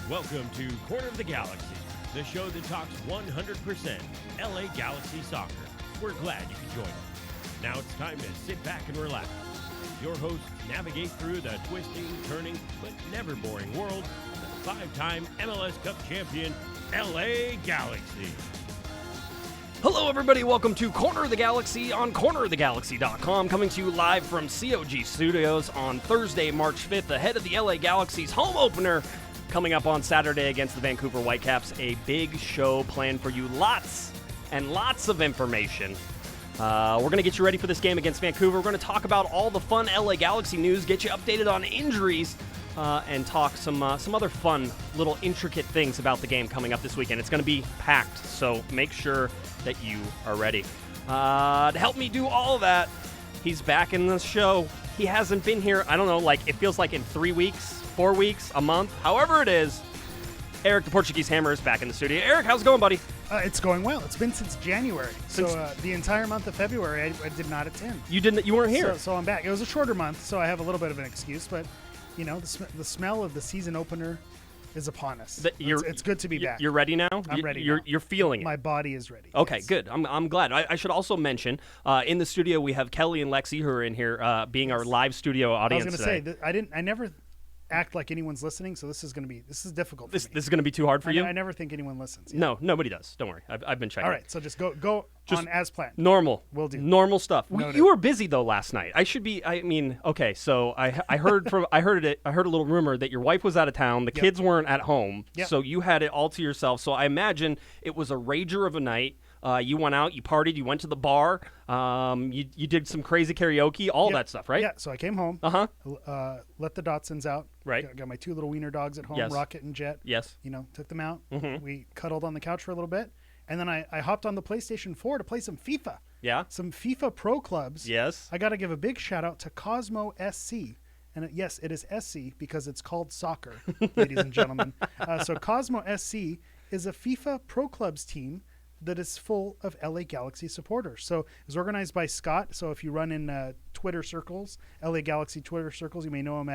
Welcome to Corner of the Galaxy, the show that talks 100% LA Galaxy soccer. We're glad you could join us. Now it's time to sit back and relax. Your hosts navigate through the twisting, turning, but never boring world of the five-time MLS Cup champion, LA Galaxy. Hello, everybody. Welcome to Corner of the Galaxy on cornerofthegalaxy.com, coming to you live from COG Studios on Thursday, March 5th, ahead of the LA Galaxy's home opener coming up on Saturday against the Vancouver Whitecaps. A big show planned for you. Lots and lots of information. We're going to get you ready for this game against Vancouver. We're going to talk about all the fun LA Galaxy news, get you updated on injuries, and talk some other fun, little intricate things about the game coming up this weekend. It's going to be packed, so make sure that you are ready. To help me do all of that, he's back in the show. He hasn't been here, I don't know, like it feels like in 3 weeks, 4 weeks, a month, however it is. Eric, the Portuguese Hammer, is back in the studio. Eric, how's it going, buddy? It's going well. It's been since January. So the entire month of February, I did not attend. You weren't here. So I'm back. It was a shorter month, so I have a little bit of an excuse. But, you know, the smell of the season opener is upon us. It's good to be back. You're ready now? I'm ready now. You're feeling it. My body is ready. Okay, yes. Good. I'm glad. I should also mention, in the studio, we have Kelly and Lexi, who are in here being our live studio audience today. I was going to say, I never act like anyone's listening, so this is difficult for me. This is going to be too hard for you? I never think anyone listens. Yeah. No, nobody does. Don't worry. I've been checking. All right, so just go on as planned. Normal. Will do. Normal stuff. Noted. You were busy though last night. Okay, so I heard I heard a little rumor that your wife was out of town, the kids weren't at home, so you had it all to yourself. So I imagine it was a rager of a night. You went out, you partied, you went to the bar, you did some crazy karaoke, all that stuff, right? Yeah, so I came home, let the Dotsons out. Right. Got my two little Wiener dogs at home, Yes. Rocket and Jet. Yes. You know, took them out. Mm-hmm. We cuddled on the couch for a little bit. And then I hopped on the PlayStation 4 to play some FIFA. Yeah. Some FIFA Pro Clubs. Yes. I got to give a big shout out to Cosmo SC. And yes, it is SC because it's called soccer, ladies and gentlemen. So Cosmo SC is a FIFA Pro Clubs team that is full of LA Galaxy supporters. So it was organized by Scott. So if you run in Twitter circles, LA Galaxy Twitter circles, you may know him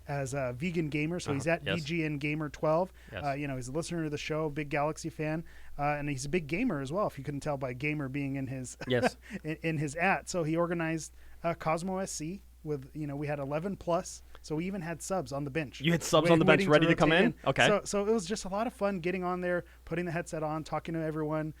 as Vegan Gamer. So he's at VGN Gamer 12. Yes. He's a listener to the show, big Galaxy fan, and he's a big gamer as well. If you couldn't tell by gamer being in his in his @ so he organized Cosmo SC with we had 11 plus. So we even had subs on the bench. You had subs on the bench ready to come in? Okay. So it was just a lot of fun getting on there, putting the headset on, talking to everyone.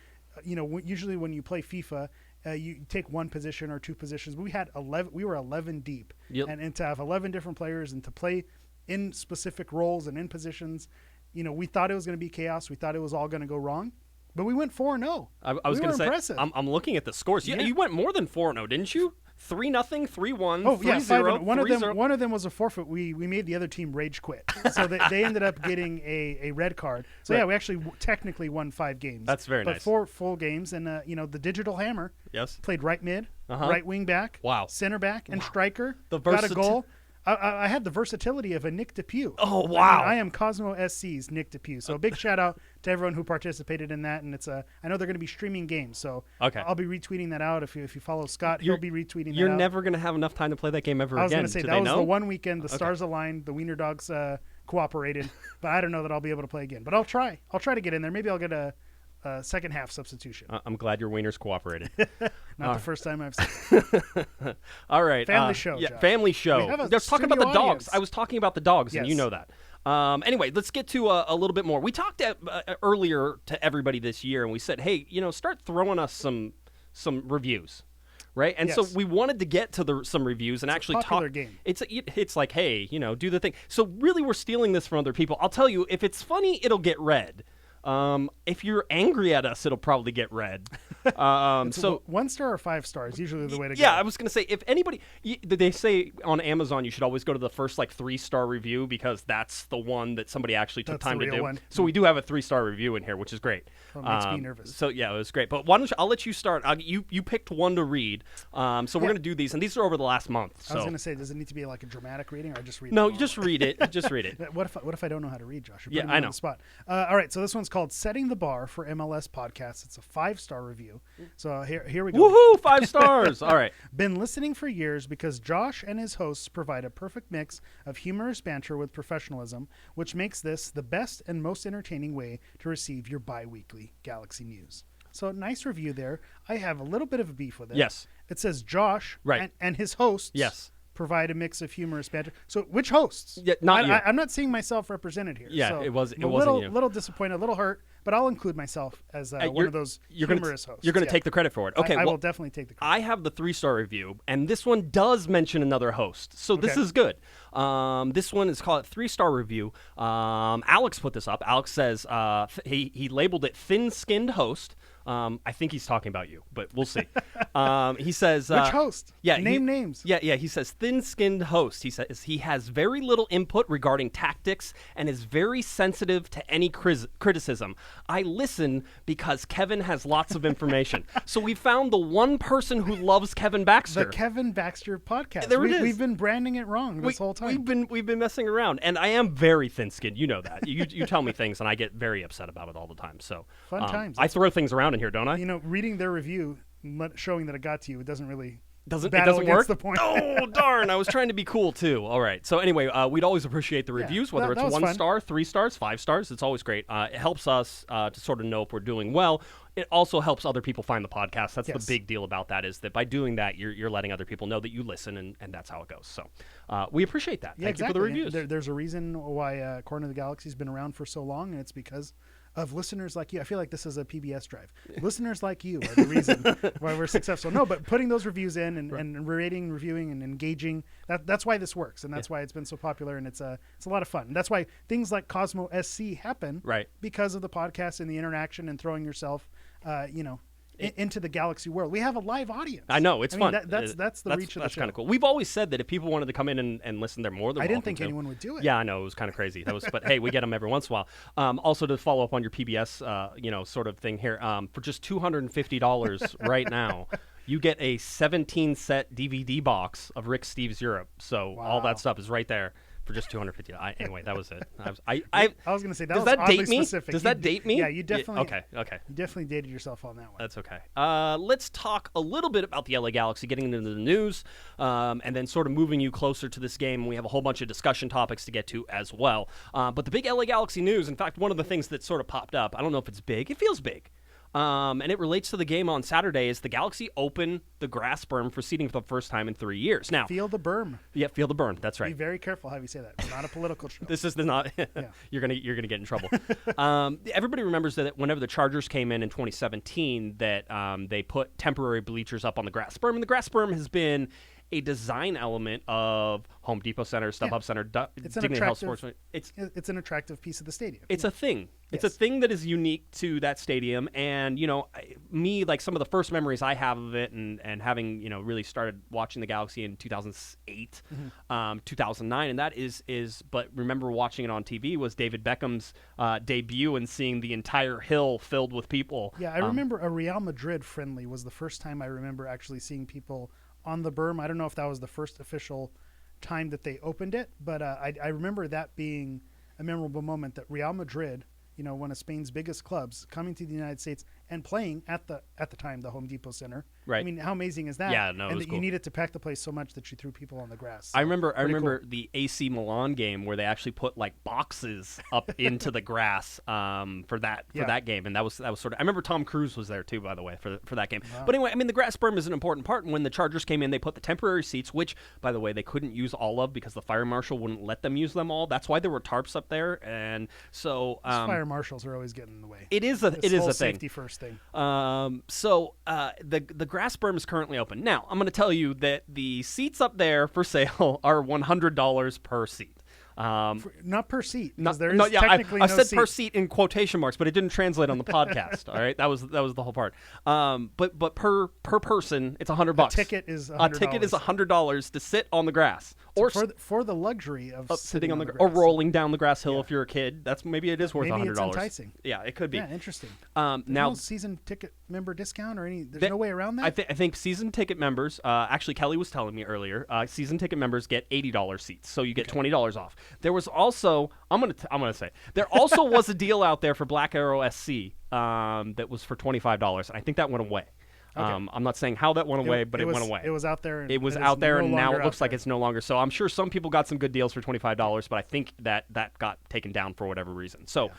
Usually when you play FIFA, you take one position or two positions. We had 11. We were 11 deep, and to have 11 different players and to play in specific roles and in positions, we thought it was going to be chaos. We thought it was all going to go wrong, but we went 4-0. I was going to say, impressive. I'm looking at the scores. Yeah, you went more than 4-0, didn't you? 3-0, 3-1, oh, 3-0, yeah, 5-0. One 3-0. of them was a forfeit. We made the other team rage quit, so they ended up getting a red card. So we actually technically won 5 games. That's very nice. But 4 full games, and the digital hammer played right mid, right wing back, center back, and striker. Got a goal. I had the versatility of a Nick DePew. Oh, wow. I am Cosmo SC's Nick DePew. So a big shout out to everyone who participated in that. And I know they're going to be streaming games. So I'll be retweeting that out. If you follow Scott, he'll be retweeting that out. You're never going to have enough time to play that game ever again. I was going to say, that was know? the one weekend the stars aligned, the Wiener dogs cooperated. But I don't know that I'll be able to play again. But I'll try. I'll try to get in there. Maybe I'll get a second half substitution. I'm glad your Wieners cooperated. Not the first time I've seen it. All right. Family show, Josh. Family show. They're talking about the dogs. I was talking about the dogs, and you know that. Anyway, let's get to a little bit more. We talked earlier to everybody this year, and we said, hey, start throwing us some reviews. Right, and so we wanted to get to some reviews and actually talk. Game. It's like, hey, do the thing. So really, we're stealing this from other people. I'll tell you, if it's funny, it'll get read. If you're angry at us, it'll probably get read. So 1 star or 5 stars usually the way to go. Yeah, I was going to say, if anybody, they say on Amazon you should always go to the first 3-star review because that's the one that somebody actually took time to do. One. So we do have a 3-star review in here, which is great. Well, it makes me nervous. So yeah, it was great. But why don't I'll let you start. You picked one to read. So we're going to do these, and these are over the last month. So. I was going to say, does it need to be like a dramatic reading, or just read? No, you just read it. Just read it. What if I don't know how to read, Josh? Yeah, I know. On the spot. All right, so this one's called Setting the Bar for MLS Podcasts. It's a 5-star review. So here we go. Woohoo! 5 stars. All right. Been listening for years because Josh and his hosts provide a perfect mix of humorous banter with professionalism, which makes this the best and most entertaining way to receive your bi-weekly Galaxy news. So nice review there. I have a little bit of a beef with it. Yes. It says Josh and his hosts provide a mix of humorous banter. So which hosts? Yeah, not you. I'm not seeing myself represented here. Yeah, so it wasn't you. A little disappointed, a little hurt, but I'll include myself as one of those humorous hosts. You're going to take the credit for it. Okay, I will definitely take the credit. I have the 3-star review, and this one does mention another host, so this is good. This one is called 3-star review. Alex put this up. Alex says he labeled it thin-skinned host. I think he's talking about you, but we'll see. He says... Which host? Yeah, Name names. Yeah, he says thin-skinned host. He says he has very little input regarding tactics and is very sensitive to any criticism. I listen because Kevin has lots of information. So we found the one person who loves Kevin Baxter. The Kevin Baxter podcast. There it is. We've been branding it wrong this whole time. We've been messing around, and I am very thin-skinned. You know that. You tell me things, and I get very upset about it all the time. So fun times. I throw things around in here, don't I? You know, reading their review, showing that it got to you, it doesn't really doesn't work. The point. Oh darn! I was trying to be cool too. All right. So anyway, we'd always appreciate the reviews, whether it's 1 star, 3 stars, 5 stars. It's always great. It helps us to sort of know if we're doing well. It also helps other people find the podcast. That's the big deal about that, is that by doing that, you're letting other people know that you listen, and that's how it goes. So we appreciate that. Thank you for the reviews. There's a reason why Corner of the Galaxy has been around for so long, and it's because of listeners like you. I feel like this is a PBS drive. Listeners like you are the reason why we're successful. No, but putting those reviews in and rating, reviewing, and engaging, that's why this works, and that's why it's been so popular, and it's a lot of fun. And that's why things like Cosmo SC happen, because of the podcast and the interaction and throwing yourself, into the Galaxy world. We have a live audience. I know, it's fun. That's the reach of the show. That's kind of cool. We've always said that if people wanted to come in and listen, they're more than welcome. I didn't think anyone would do it. Yeah, I know, it was kind of crazy. But hey, we get them every once in a while. Also, to follow up on your PBS, sort of thing here, for just $250 right now, you get a 17-set DVD box of Rick Steves Europe. So all that stuff is right there. For just $250. Anyway, that was it. I was going to say, does that date me? specific. Does that date me? Yeah, you definitely. Okay. You definitely dated yourself on that one. That's okay. Let's talk a little bit about the LA Galaxy, getting into the news, and then sort of moving you closer to this game. We have a whole bunch of discussion topics to get to as well. But the big LA Galaxy news, in fact, one of the things that sort of popped up, I don't know if it's big. It feels big. And it relates to the game on Saturday, is the Galaxy open the grass berm for seating for the first time in 3 years. Now, feel the berm. Yeah, feel the berm. That's right. Be very careful how you say that. It's not a political show. This is not. You're gonna get in trouble. Everybody remembers that whenever the Chargers came in 2017, that they put temporary bleachers up on the grass berm, and the grass berm has been a design element of Home Depot Center, StubHub Center, Dignity Health Sports. It's an attractive piece of the stadium. It's a thing. It's a thing that is unique to that stadium. And, like some of the first memories I have of it, and having, really started watching the Galaxy in 2008, 2009, and that but remember watching it on TV, was David Beckham's debut and seeing the entire hill filled with people. Yeah, I remember a Real Madrid friendly was the first time I remember actually seeing people on the berm. I don't know if that was the first official time that they opened it, but I remember that being a memorable moment, that Real Madrid, one of Spain's biggest clubs, coming to the United States and playing at the time the Home Depot Center. Right. I mean, how amazing is that? Yeah, no, and it was that cool. you needed to pack the place so much that you threw people on the grass. So I remember cool. the AC Milan game where they actually put like boxes up into the grass for that game, and that was sort of. I remember Tom Cruise was there too, by the way, for that game. Wow. But anyway, I mean, the grass berm is an important part. And when the Chargers came in, they put the temporary seats, which, by the way, they couldn't use all of because the fire marshal wouldn't let them use them all. That's why there were tarps up there, and so fire marshals are always getting in the way. It is a thing. Safety first thing. So the grass berm is currently open. Now, I'm going to tell you that the seats up there for sale are $100 per seat. Not per seat. I said per seat in quotation marks, but it didn't translate on the podcast. All right, that was the whole part. But per person, it's $100. A ticket is $100 to sit on the grass, or for the luxury of sitting on the grass, or rolling down the grass hill if you're a kid. That's maybe it is worth $100. It's enticing. Yeah, it could be. Yeah, interesting. Now, no season ticket member discount or any. There's no way around that. I think season ticket members. Actually, Kelly was telling me earlier. Season ticket members get $80 seats, so you get $20 off. There was also I'm gonna say there also was a deal out there for Black Arrow SC that was for $25, and I think that went away. Okay. I'm not saying how that went away, but it went away. It was out there. And it was is out there, no and now longer it looks out like there. it's no longer. So I'm sure some people got some good deals for $25, but I think that got taken down for whatever reason. So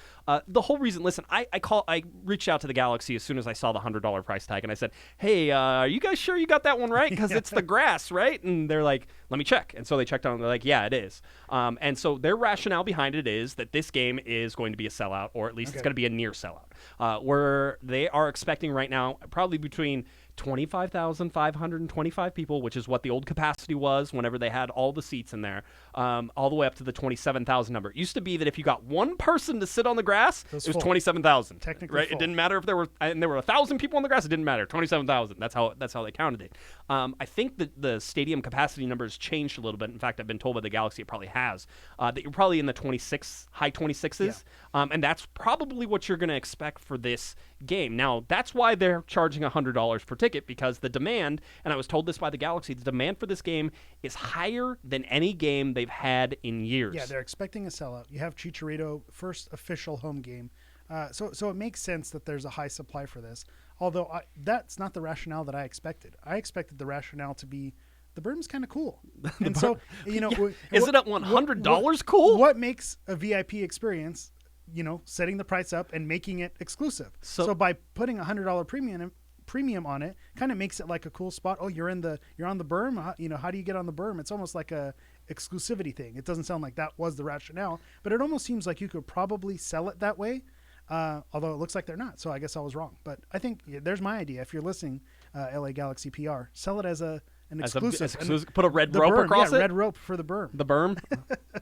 the whole reason, listen, I reached out to the Galaxy as soon as I saw the $100 price tag, and I said, hey, are you guys sure you got that one right? Because it's the grass, right? And they're like, let me check. And so they checked on it, and they're like, yeah, it is. And so their rationale behind it is that this game is going to be a sellout, or at least it's going to be a near sellout, where they are expecting right now probably between 25,525 people, which is what the old capacity was whenever they had all the seats in there, all the way up to the 27,000 number. It used to be that if you got one person to sit on the grass, it was 27,000. Technically right? full. It didn't matter if there were 1,000 people on the grass. It didn't matter. 27,000. That's how they counted it. I think that the stadium capacity numbers changed a little bit. In fact, I've been told by the Galaxy it probably has. That you're probably in the high 26s, and that's probably what you're going to expect for this game. Now, that's why they're charging $100 per ticket, because the demand, and I was told this by the Galaxy, the demand for this game is higher than any game they've had in years. Yeah, they're expecting a sellout. You have Chicharito, first official home game. So it makes sense that there's a high supply for this, although that's not the rationale that I expected. I expected the rationale to be the Berm's kind of cool. And so, you know, is it at $100 cool? What makes a VIP experience, you know, setting the price up and making it exclusive? So by putting $100 premium on it, kind of makes it like a cool spot. Oh, you're on the Berm. How do you get on the Berm? It's almost like a exclusivity thing. It doesn't sound like that was the rationale, but it almost seems like you could probably sell it that way. Although it looks like they're not. So I guess I was wrong. But I think there's my idea. If you're listening, LA Galaxy PR, sell it as an exclusive. Put a red rope across it? Red rope for the Berm. The Berm?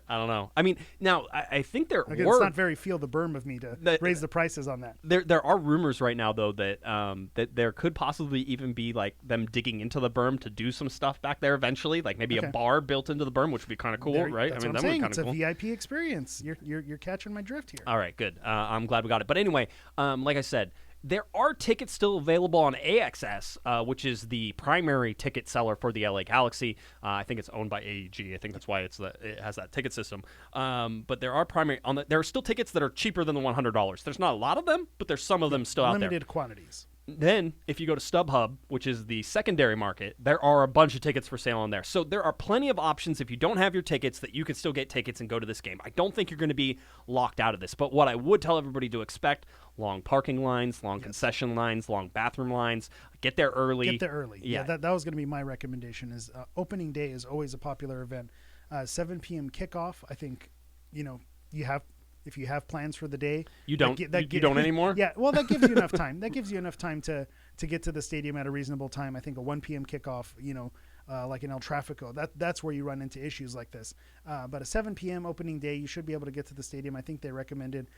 I don't know. I mean, now, I think there were... It's not very feel the Berm of me to raise the prices on that. There are rumors right now, though, that that there could possibly even be, like, them digging into the Berm to do some stuff back there eventually, like maybe a bar built into the Berm, which would be kind of cool, right? That's what I'm saying. It's a VIP experience. You're catching my drift here. All right, good. I'm glad we got it. But anyway, like I said, there are tickets still available on AXS, which is the primary ticket seller for the LA Galaxy. I think it's owned by AEG. I think that's why it has that ticket system. But there are there are still tickets that are cheaper than the $100. There's not a lot of them, but there's some of them still out there. Limited quantities. Then, if you go to StubHub, which is the secondary market, there are a bunch of tickets for sale on there. So there are plenty of options if you don't have your tickets that you can still get tickets and go to this game. I don't think you're going to be locked out of this. But what I would tell everybody to expect, long parking lines, long concession lines, long bathroom lines. Get there early. Get there early. Yeah, that was going to be my recommendation. Is opening day is always a popular event. 7 p.m. kickoff, I think, if you have plans for the day. You don't anymore? Yeah, well, that gives you enough time. That gives you enough time to get to the stadium at a reasonable time. I think a 1 p.m. kickoff, like in El Tráfico, that's where you run into issues like this. But a 7 p.m. opening day, you should be able to get to the stadium. I think they recommended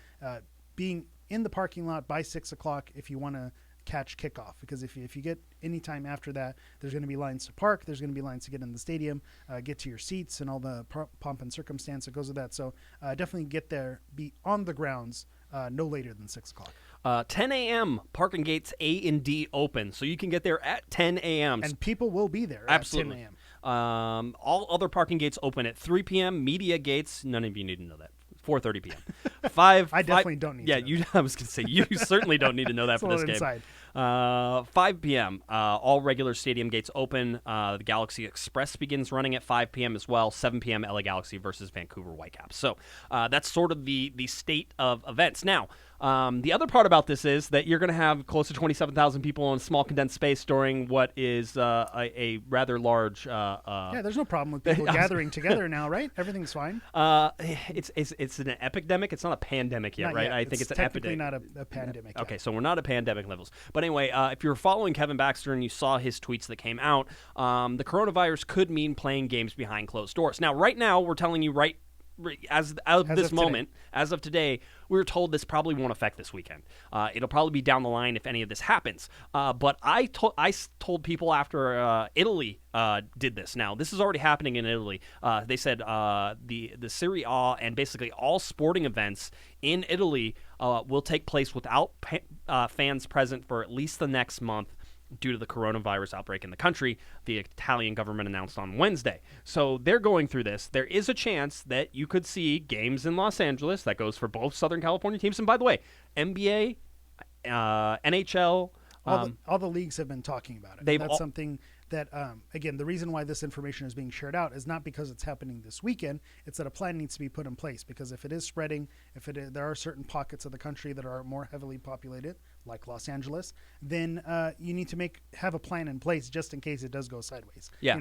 being in the parking lot by 6 o'clock if you want to catch kickoff, because if you get any time after that, there's going to be lines to park, there's going to be lines to get in the stadium, get to your seats, and all the pomp and circumstance that goes with that. So definitely get there, be on the grounds no later than 6 o'clock. 10 a.m. parking gates A and D open, so you can get there at 10 a.m. And people will be there Absolutely. at 10 a.m. All other parking gates open at 3 p.m. Media gates, none of you need to know that. 4:30 p.m. 5. I definitely don't need. Yeah, to know I was gonna say you certainly don't need to know that for this game. Inside. 5 p.m. All regular stadium gates open. The Galaxy Express begins running at 5 p.m. as well. 7 p.m. LA Galaxy versus Vancouver Whitecaps. So that's sort of the state of events. Now, the other part about this is that you're going to have close to 27,000 people in a small condensed space during what is a rather large. Yeah, there's no problem with people gathering together now, right? Everything's fine. It's an epidemic. It's not a pandemic yet, Not right? yet. I think it's an technically epidemic. not a pandemic. Okay, so we're not at pandemic levels. But anyway, if you were following Kevin Baxter and you saw his tweets that came out, the coronavirus could mean playing games behind closed doors. Now, right now, we're telling you as of today, we were told this probably won't affect this weekend. It'll probably be down the line if any of this happens. But I told people after Italy did this. Now, this is already happening in Italy. They said the Serie A and basically all sporting events in Italy will take place without fans present for at least the next month. due to the coronavirus outbreak in the country, the Italian government announced on Wednesday. So they're going through this. There is a chance that you could see games in Los Angeles. That goes for both Southern California teams. And by the way, NBA, NHL. All the leagues have been talking about it. That's something that, again, the reason why this information is being shared out is not because it's happening this weekend. It's that a plan needs to be put in place, because if it is spreading, there are certain pockets of the country that are more heavily populated, like Los Angeles, then you need to have a plan in place just in case it does go sideways. Yeah.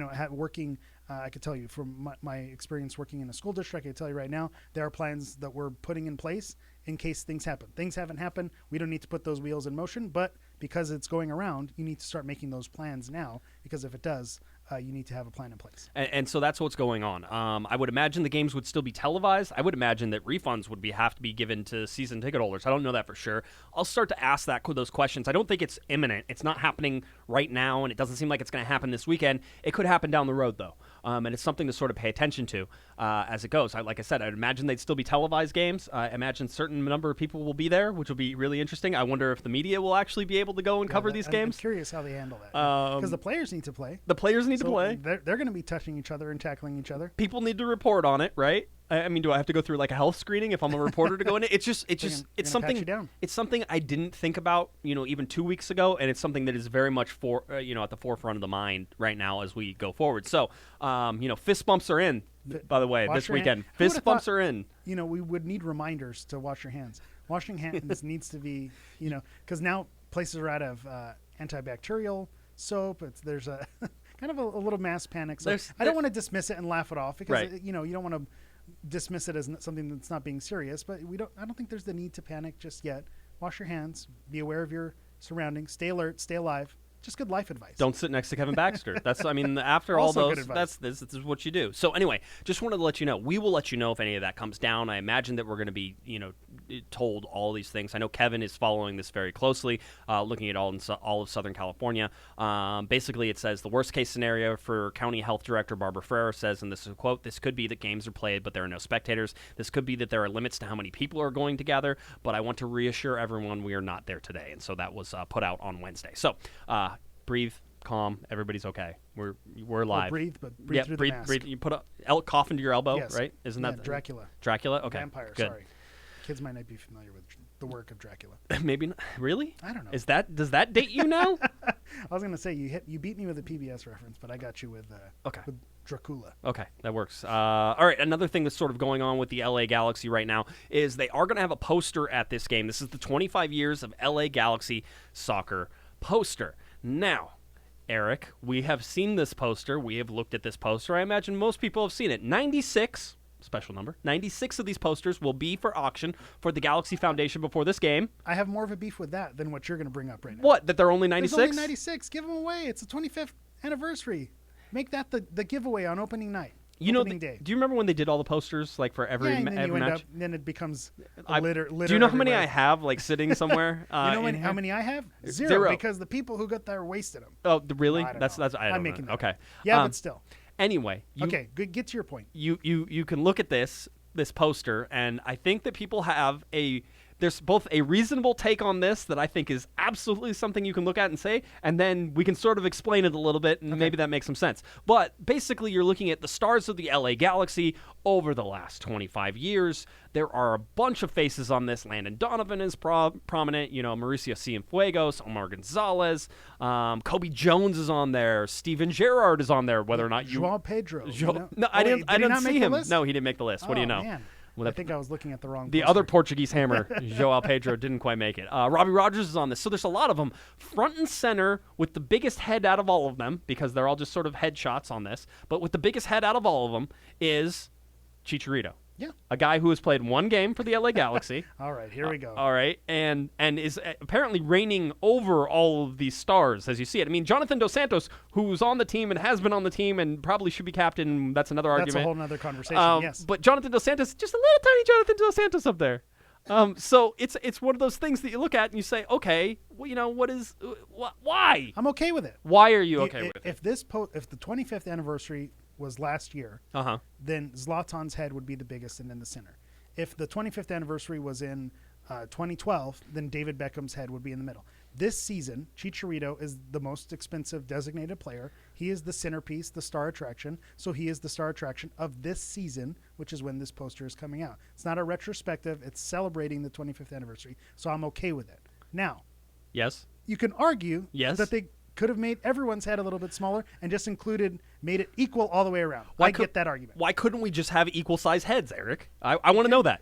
I could tell you from my experience working in a school district, I can tell you right now, there are plans that we're putting in place in case things happen. Things haven't happened. We don't need to put those wheels in motion, but because it's going around, you need to start making those plans now, because if it does, you need to have a plan in place. And so that's what's going on. I would imagine the games would still be televised. I would imagine that refunds would have to be given to season ticket holders. I don't know that for sure. I'll start to ask those questions. I don't think it's imminent. It's not happening right now, and it doesn't seem like it's going to happen this weekend. It could happen down the road, though. And it's something to sort of pay attention to as it goes. Like I said, I'd imagine they'd still be televised games. I imagine a certain number of people will be there, which will be really interesting. I wonder if the media will actually be able to go and cover these games. I'm curious how they handle that. Because the players need to play. The players need to play. They're going to be touching each other and tackling each other. People need to report on it, right? I mean, do I have to go through like a health screening if I'm a reporter to go in it? It's something. It's something I didn't think about, even 2 weeks ago, and it's something that is very much at the forefront of the mind right now as we go forward. So, fist bumps are in. By the way, this weekend, fist bumps are in. We would need reminders to wash your hands. Washing hands needs to be, because now places are out of antibacterial soap. There's a kind of a little mass panic. So I don't want to dismiss it and laugh it off, because you don't want to dismiss it as something that's not being serious. But I don't think there's the need to panic just yet. Wash your hands. Be aware of your surroundings. Stay alert. Stay alive. Just good life advice. Don't sit next to Kevin Baxter. After all those, this is what you do. So anyway, just wanted to let you know. We will let you know if any of that comes down. I imagine that we're going to be, told all these things. I know Kevin is following this very closely, looking at all of Southern California. Basically, it says the worst case scenario for County Health Director Barbara Ferrer says, and this is a quote, "This could be that games are played, but there are no spectators. This could be that there are limits to how many people are going to gather, but I want to reassure everyone we are not there today." And so that was put out on Wednesday. So, breathe, calm, everybody's okay. We're live. Breathe through the mask. Breathe. You put a cough into your elbow, yes. Right? Isn't that Dracula? Dracula? Okay. Vampire. Good. Sorry. Kids might not be familiar with the work of Dracula. Maybe not. Really? I don't know. Does that date you now? I was gonna say you beat me with a PBS reference, but I got you with with Dracula. Okay, that works. All right, another thing that's sort of going on with the LA Galaxy right now is they are going to have a poster at this game. This is the 25 years of LA Galaxy soccer poster. Now, Eric, we have seen this poster. We have looked at this poster. I imagine most people have seen it. 96, special number, 96 of these posters will be for auction for the Galaxy Foundation before this game. I have more of a beef with that than what you're going to bring up right now. What, that they're only 96? There's only 96. Give them away. It's the 25th anniversary. Make that the giveaway on opening night. Opening day. Do you remember when they did all the posters like for every match? Then it becomes litter. Do you know how many I have like sitting somewhere? How many I have? Zero. Because the people who got there wasted them. Oh, really? No, that's I'm making that. Okay. Yeah, but still. Anyway. Okay. Good. Get to your point. You can look at this poster, and I think that people have there's both a reasonable take on this that I think is absolutely something you can look at and say, and then we can sort of explain it a little bit, and maybe that makes some sense. But basically, you're looking at the stars of the LA Galaxy over the last 25 years. There are a bunch of faces on this. Landon Donovan is prominent. Mauricio Cienfuegos, Omar Gonzalez, Kobe Jones is on there. Steven Gerrard is on there. Whether or not Joao Pedro. No, I didn't see him. No, he didn't make the list. What do you know? Man. I think I was looking at the wrong The poster. other Portuguese hammer, Joao Pedro, didn't quite make it. Robbie Rogers is on this. So there's a lot of them. Front and center with the biggest head out of all of them, because they're all just sort of headshots on this, but with the biggest head out of all of them is Chicharito. Yeah. A guy who has played one game for the LA Galaxy. All right, here we go. All right, and is apparently reigning over all of these stars as you see it. I mean, Jonathan Dos Santos, who's on the team and has been on the team and probably should be captain, that's another argument. That's a whole other conversation, yes. But Jonathan Dos Santos, just a little tiny Jonathan Dos Santos up there. So it's one of those things that you look at and you say, okay, well, why? I'm okay with it. Why are you okay with it? If the 25th anniversary was last year, then Zlatan's head would be the biggest and in the center. If the 25th anniversary was in 2012, then David Beckham's head would be in the middle. This season, Chicharito is the most expensive designated player. He is the centerpiece, the star attraction. So he is the star attraction of this season, which is when this poster is coming out. It's not a retrospective. It's celebrating the 25th anniversary. So I'm okay with it. Now, Yes. you can argue Yes. that they could have made everyone's head a little bit smaller and just made it equal all the way around. Get that argument. Why couldn't we just have equal size heads, Eric? I want to know that.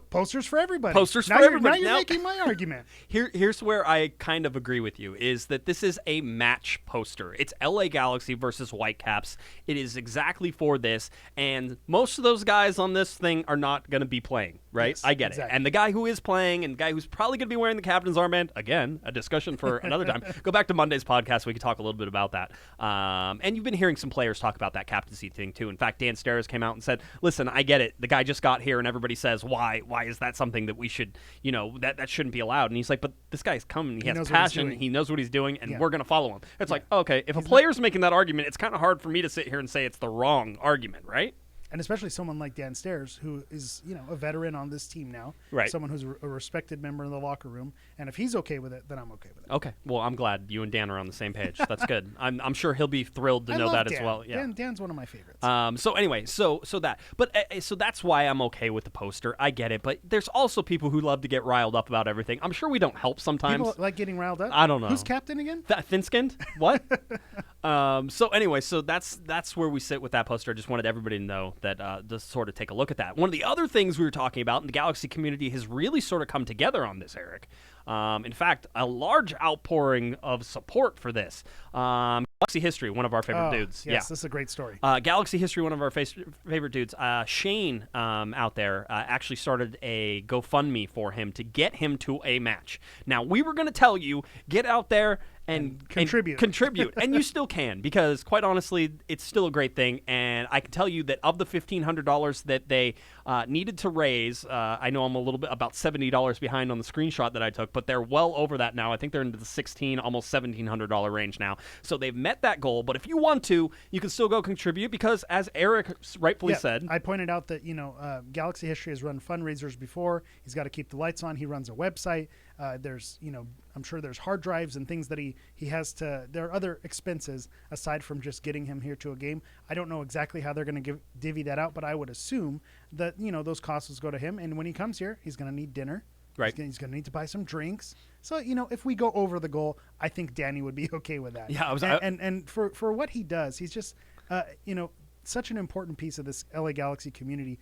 Posters for everybody. Posters now for you're, everybody. Now you're Now- making my argument. Here's where I kind of agree with you, is that this is a match poster. It's LA Galaxy versus Whitecaps. It is exactly for this, and most of those guys on this thing are not going to be playing, right? Yes, I get exactly. it. And the guy who is playing and the guy who's probably going to be wearing the captain's armband, again, a discussion for another time. Go back to Monday's podcast. We could talk a little bit about that. And you've been hearing some players talk about that captaincy thing, too. In fact, Dan Steres came out and said, listen, I get it. The guy just got here, and everybody says, why is that something that we should, that shouldn't be allowed? And he's like, but this guy's coming. He has knows what he's passion. doing. He knows what he's doing, and Yeah. we're going to follow him. It's like, okay, if a player's making that argument, it's kind of hard for me to sit here and say it's the wrong argument, right? And especially someone like Dan Steres, who is, a veteran on this team now. Right. Someone who's a respected member in the locker room. And if he's okay with it, then I'm okay with it. Okay. Well, I'm glad you and Dan are on the same page. That's good. I'm sure he'll be thrilled to I know love that Dan. as well. Yeah. Dan's one of my favorites. So anyway, so that's why I'm okay with the poster. I get it, but there's also people who love to get riled up about everything. I'm sure we don't help sometimes. People like getting riled up. I don't know. Who's captain again? Thin-skinned? What? So anyway, so that's where we sit with that poster. I just wanted everybody to know that, just sort of take a look at that. One of the other things we were talking about, and the Galaxy community has really sort of come together on this, Eric. In fact, a large outpouring of support for this. Galaxy History, one of our favorite dudes. Yes, this is a great story. Galaxy History, one of our favorite dudes. Shane out there actually started a GoFundMe for him to get him to a match. Now, we were going to tell you, get out there and contribute. And you still can, because quite honestly, it's still a great thing. And I can tell you that of the $1,500 that they needed to raise, I know I'm a little bit about $70 behind on the screenshot that I took, but they're well over that now. I think they're into the $1,600, almost $1,700 range now. So they've met that goal. But if you want to, you can still go contribute, because as Eric rightfully said, I pointed out that Galaxy History has run fundraisers before. He's got to keep the lights on. He runs a website. There's I'm sure there's hard drives and things that he has to. There are other expenses aside from just getting him here to a game. I don't know exactly how they're going to divvy that out, but I would assume that those costs go to him. And when he comes here, he's going to need dinner. Right. He's going to need to buy some drinks. So, if we go over the goal, I think Danny would be okay with that. Yeah, and for what he does, he's just, such an important piece of this LA Galaxy community.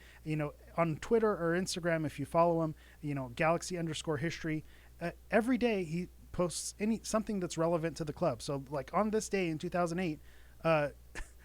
On Twitter or Instagram, if you follow him, Galaxy_history, every day he posts something that's relevant to the club. So, like on this day in 2008,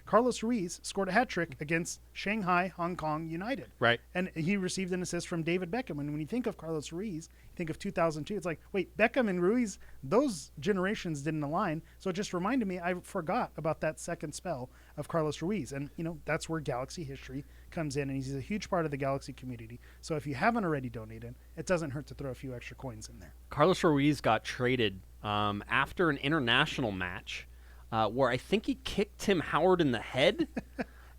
Carlos Ruiz scored a hat trick against Shanghai Hong Kong United. Right. And he received an assist from David Beckham. And when you think of Carlos Ruiz, you think of 2002. It's like, wait, Beckham and Ruiz, those generations didn't align. So it just reminded me, I forgot about that second spell of Carlos Ruiz. And, that's where Galaxy History comes in. And he's a huge part of the Galaxy community. So if you haven't already donated, it doesn't hurt to throw a few extra coins in there. Carlos Ruiz got traded after an international match. Where I think he kicked Tim Howard in the head.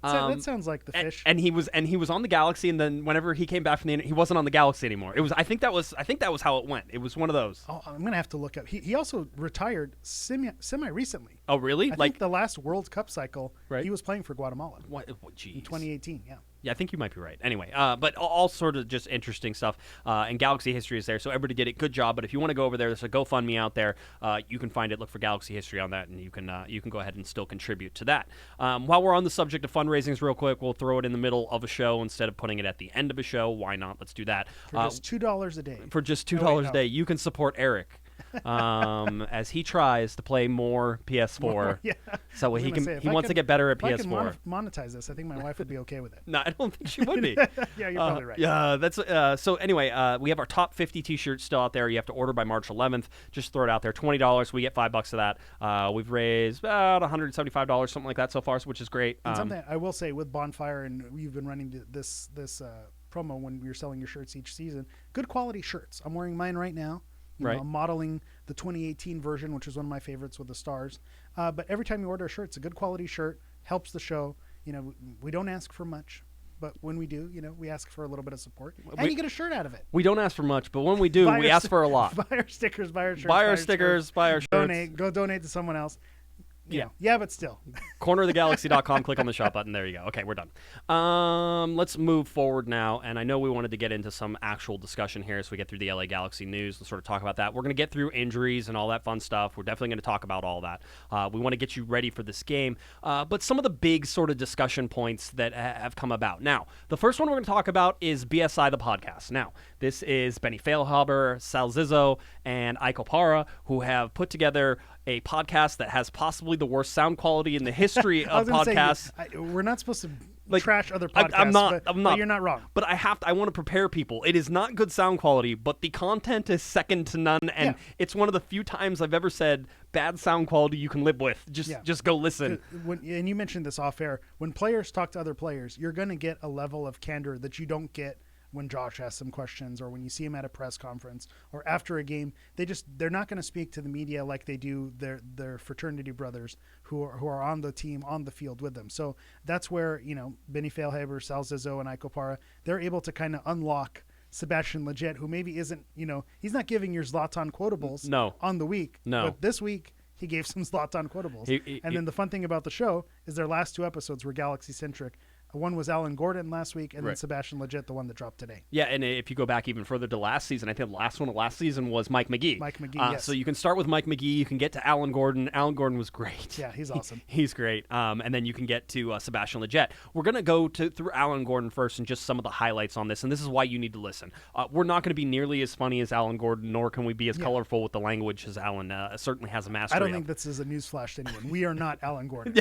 That sounds like the fish. And he was on the Galaxy, and then whenever he came back from he wasn't on the Galaxy anymore. I think that was how it went. It was one of those. Oh, I'm gonna have to look up. He also retired semi recently. Oh, really? I think the last World Cup cycle, right. He was playing for Guatemala. What? Geez. In 2018, yeah. Yeah, I think you might be right. Anyway, but all sort of just interesting stuff. And Galaxy History is there, so everybody did it. Good job. But if you want to go over there, there's a GoFundMe out there. You can find it. Look for Galaxy History on that, and you can go ahead and still contribute to that. While we're on the subject of fundraisings, real quick, we'll throw it in the middle of a show instead of putting it at the end of a show. Why not? Let's do that. For just $2 a day. For just $2 a day, you can support Eric. As he tries to play more PS4, yeah. So he wants to get better at PS4. If I can monetize this, I think my wife would be okay with it. No, I don't think she would be. Yeah, you're probably right. Yeah, that's so. Anyway, we have our top 50 T-shirts still out there. You have to order by March 11th. Just throw it out there. $20. We get $5 of that. We've raised about $175, something like that so far, which is great. And something I will say with Bonfire, and you've been running this promo when you're selling your shirts each season. Good quality shirts. I'm wearing mine right now. I'm modeling the 2018 version, which is one of my favorites with the stars. But every time you order a shirt, it's a good quality shirt, helps the show. We don't ask for much. but when we do, we ask for a little bit of support, and you get a shirt out of it. We don't ask for much, but when we do, we ask for a lot. Buy our stickers, buy our shirts, buy our stickers, buy our shirts. Go donate to someone else. Yeah, but still. Cornerofthegalaxy.com, click on the shop button. There you go. Okay, we're done. Let's move forward now, and I know we wanted to get into some actual discussion here as we get through the LA Galaxy news. Let's sort of talk about that. We're going to get through injuries and all that fun stuff. We're definitely going to talk about all that. We want to get you ready for this game, but some of the big sort of discussion points that have come about. Now, the first one we're going to talk about is BSI, the podcast. Now, this is Benny Feilhaber, Sal Zizzo, and Ike Opara, who have put together a podcast that has possibly the worst sound quality in the history of podcasts. We're not supposed to trash other podcasts. I'm not. But you're not wrong. But I want to prepare people. It is not good sound quality, but the content is second to none, and it's one of the few times I've ever said bad sound quality you can live with. Just go listen. And you mentioned this off air. When players talk to other players, you're going to get a level of candor that you don't get when Josh asks some questions, or when you see him at a press conference or after a game. They're not going to speak to the media like they do their fraternity brothers who are on the team, on the field with them. So that's where, Benny Feilhaber, Sal Zizzo, and Ike Opara, they're able to kind of unlock Sebastian Lletget, who maybe isn't, he's not giving your Zlatan quotables on the week. No. But this week he gave some Zlatan quotables. Then the fun thing about the show is their last 2 episodes were Galaxy-centric. One was Alan Gordon last week, and then Sebastian Lletget, the one that dropped today. Yeah, and if you go back even further to last season, I think the last one of last season was Mike McGee. Yes. So you can start with Mike McGee. You can get to Alan Gordon. Alan Gordon was great. Yeah, he's awesome. He's great. And then you can get to Sebastian Lletget. We're going to go through Alan Gordon first and just some of the highlights on this, and this is why you need to listen. We're not going to be nearly as funny as Alan Gordon, nor can we be as colorful with the language as Alan certainly has a mastery I don't think this is a newsflash to anyone. We are not Alan Gordon.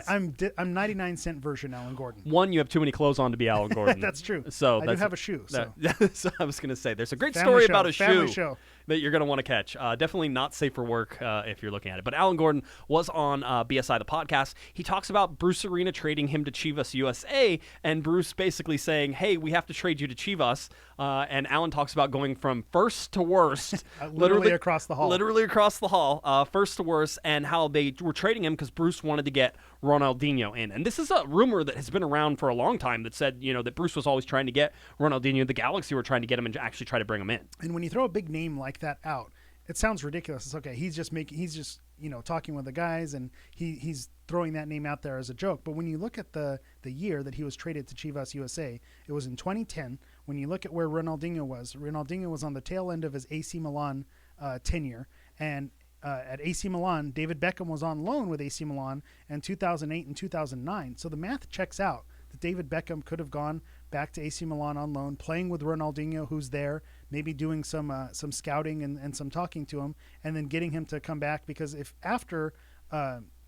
I'm 99-cent version Alan Gordon. One, you have too many clothes on to be Alan Gordon. That's true. So I do have a shoe. So, so I was going to say, there's a great family story show, about a family shoe that you're going to want to catch. Definitely not safe for work if you're looking at it. But Alan Gordon was on BSI, the podcast. He talks about Bruce Arena trading him to Chivas USA, and Bruce basically saying, hey, we have to trade you to Chivas. And Alan talks about going from first to worst. literally across the hall. Literally across the hall, first to worst, and how they were trading him because Bruce wanted to get Ronaldinho in. And this is a rumor that has been around for a long time that said, that Bruce was always trying to get Ronaldinho. The Galaxy were trying to get him and actually try to bring him in. And when you throw a big name like that out, it sounds ridiculous. It's okay. He's just talking with the guys, and he's throwing that name out there as a joke. But when you look at the year that he was traded to Chivas USA, it was in 2010. When you look at where Ronaldinho was on the tail end of his AC Milan tenure, and at AC Milan, David Beckham was on loan with AC Milan in 2008 and 2009. So the math checks out that David Beckham could have gone back to AC Milan on loan, playing with Ronaldinho, who's there, maybe doing some scouting and some talking to him, and then getting him to come back. Because if after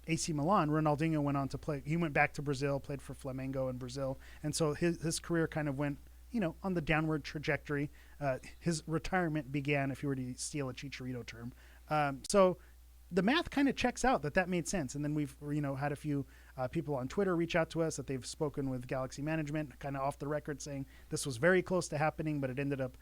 AC Milan, Ronaldinho went on to play, he went back to Brazil, played for Flamengo in Brazil, and so his career kind of went on the downward trajectory. His retirement began, if you were to steal a Chicharito term. So the math kind of checks out that made sense. And then we've had a few people on Twitter reach out to us that they've spoken with Galaxy management, kind of off the record, saying this was very close to happening, but it ended up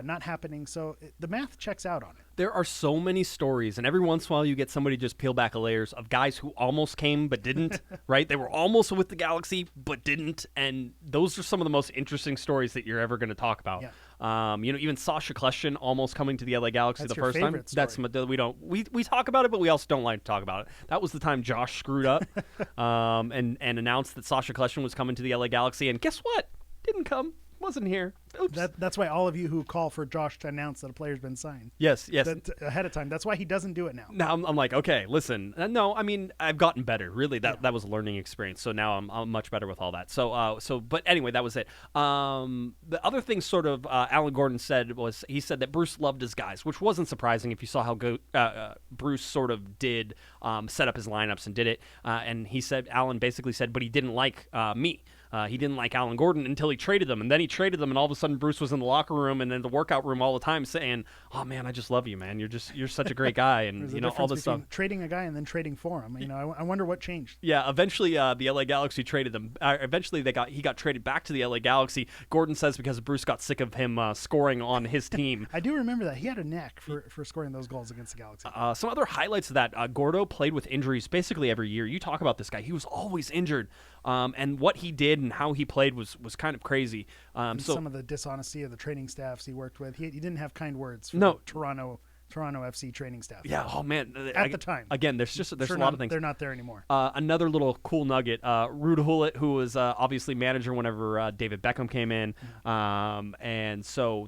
not happening. So the math checks out on it. There are so many stories, and every once in a while you get somebody just peel back a layers of guys who almost came but didn't, right? They were almost with the Galaxy but didn't, and those are some of the most interesting stories that you're ever going to talk about. Yeah. Even Sasha Kljestan almost coming to the LA Galaxy That's the your first time. favorite story. We talk about it, but we also don't like to talk about it. That was the time Josh screwed up and announced that Sasha Kljestan was coming to the LA Galaxy, and guess what? Didn't come. Wasn't here. Oops. That's why all of you who call for Josh to announce that a player's been signed. Yes. Ahead of time. That's why he doesn't do it now. Now I'm like, okay, listen. No, I mean, I've gotten better. Really, that was a learning experience. So now I'm much better with all that. But anyway, that was it. The other thing sort of Alan Gordon said was he said that Bruce loved his guys, which wasn't surprising if you saw how Bruce sort of did set up his lineups and did it. And he said, Alan basically said, but he didn't like me. He didn't like Alan Gordon until he traded them, and then he traded them, and all of a sudden Bruce was in the locker room and in the workout room all the time saying, "Oh man, I just love you, man. You're such a great guy," and all this stuff. Trading a guy and then trading for him. I wonder what changed. Yeah, eventually the LA Galaxy traded them. Eventually he got traded back to the LA Galaxy. Gordon says because Bruce got sick of him scoring on his team. I do remember that he had a knack for scoring those goals against the Galaxy. Some other highlights of that: Gordo played with injuries basically every year. You talk about this guy; he was always injured. And what he did and how he played was kind of crazy. And So some of the dishonesty of the training staffs he worked with, he didn't have kind words for No. the Toronto FC training staff. yeah, oh man, At the time. Again, there's Sure a lot of things. They're not there anymore. Another little cool nugget: Ruud Gullit, who was obviously manager whenever David Beckham came in, and so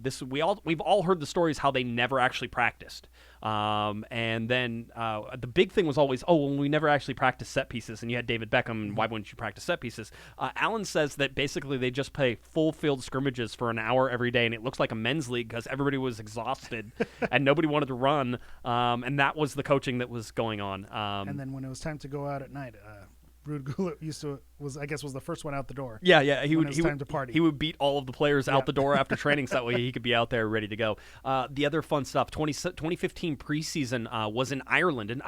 we've all heard the stories how they never actually practiced. And then the big thing was always, well, we never actually practiced set pieces, and you had David Beckham, and why wouldn't you practice set pieces? Alan says that basically they just play full field scrimmages for an hour every day, and it looks like a men's league because everybody was exhausted and nobody wanted to run, and that was the coaching that was going on. And then when it was time to go out at night, Ruud Gullit was the first one out the door. He when would it was time to party. He would beat all of the players out the door after training, so that way he could be out there ready to go. The other fun stuff: 2015 preseason was in Ireland, and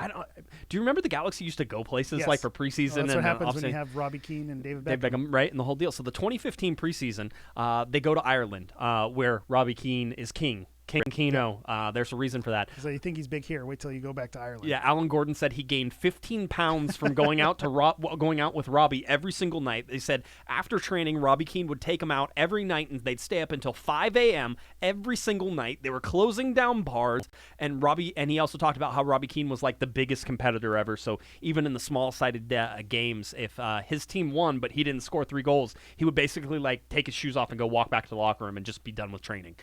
do you remember the Galaxy used to go places Yes. like for preseason? Well, that's what and happens when off-season? you have Robbie Keane and David Dave Beckham. Beckham, right, and the whole deal. So the 2015 preseason, they go to Ireland, where Robbie Keane is king. King Keno. There's a reason for that. So you think he's big here? Wait till you go back to Ireland. Yeah, Alan Gordon said he gained 15 pounds from going out with Robbie every single night. They said after training, Robbie Keane would take him out every night, and they'd stay up until 5 a.m. every single night. They were closing down bars, and he also talked about how Robbie Keane was like the biggest competitor ever. So even in the small-sided games, if his team won but he didn't score 3 goals, he would basically like take his shoes off and go walk back to the locker room and just be done with training,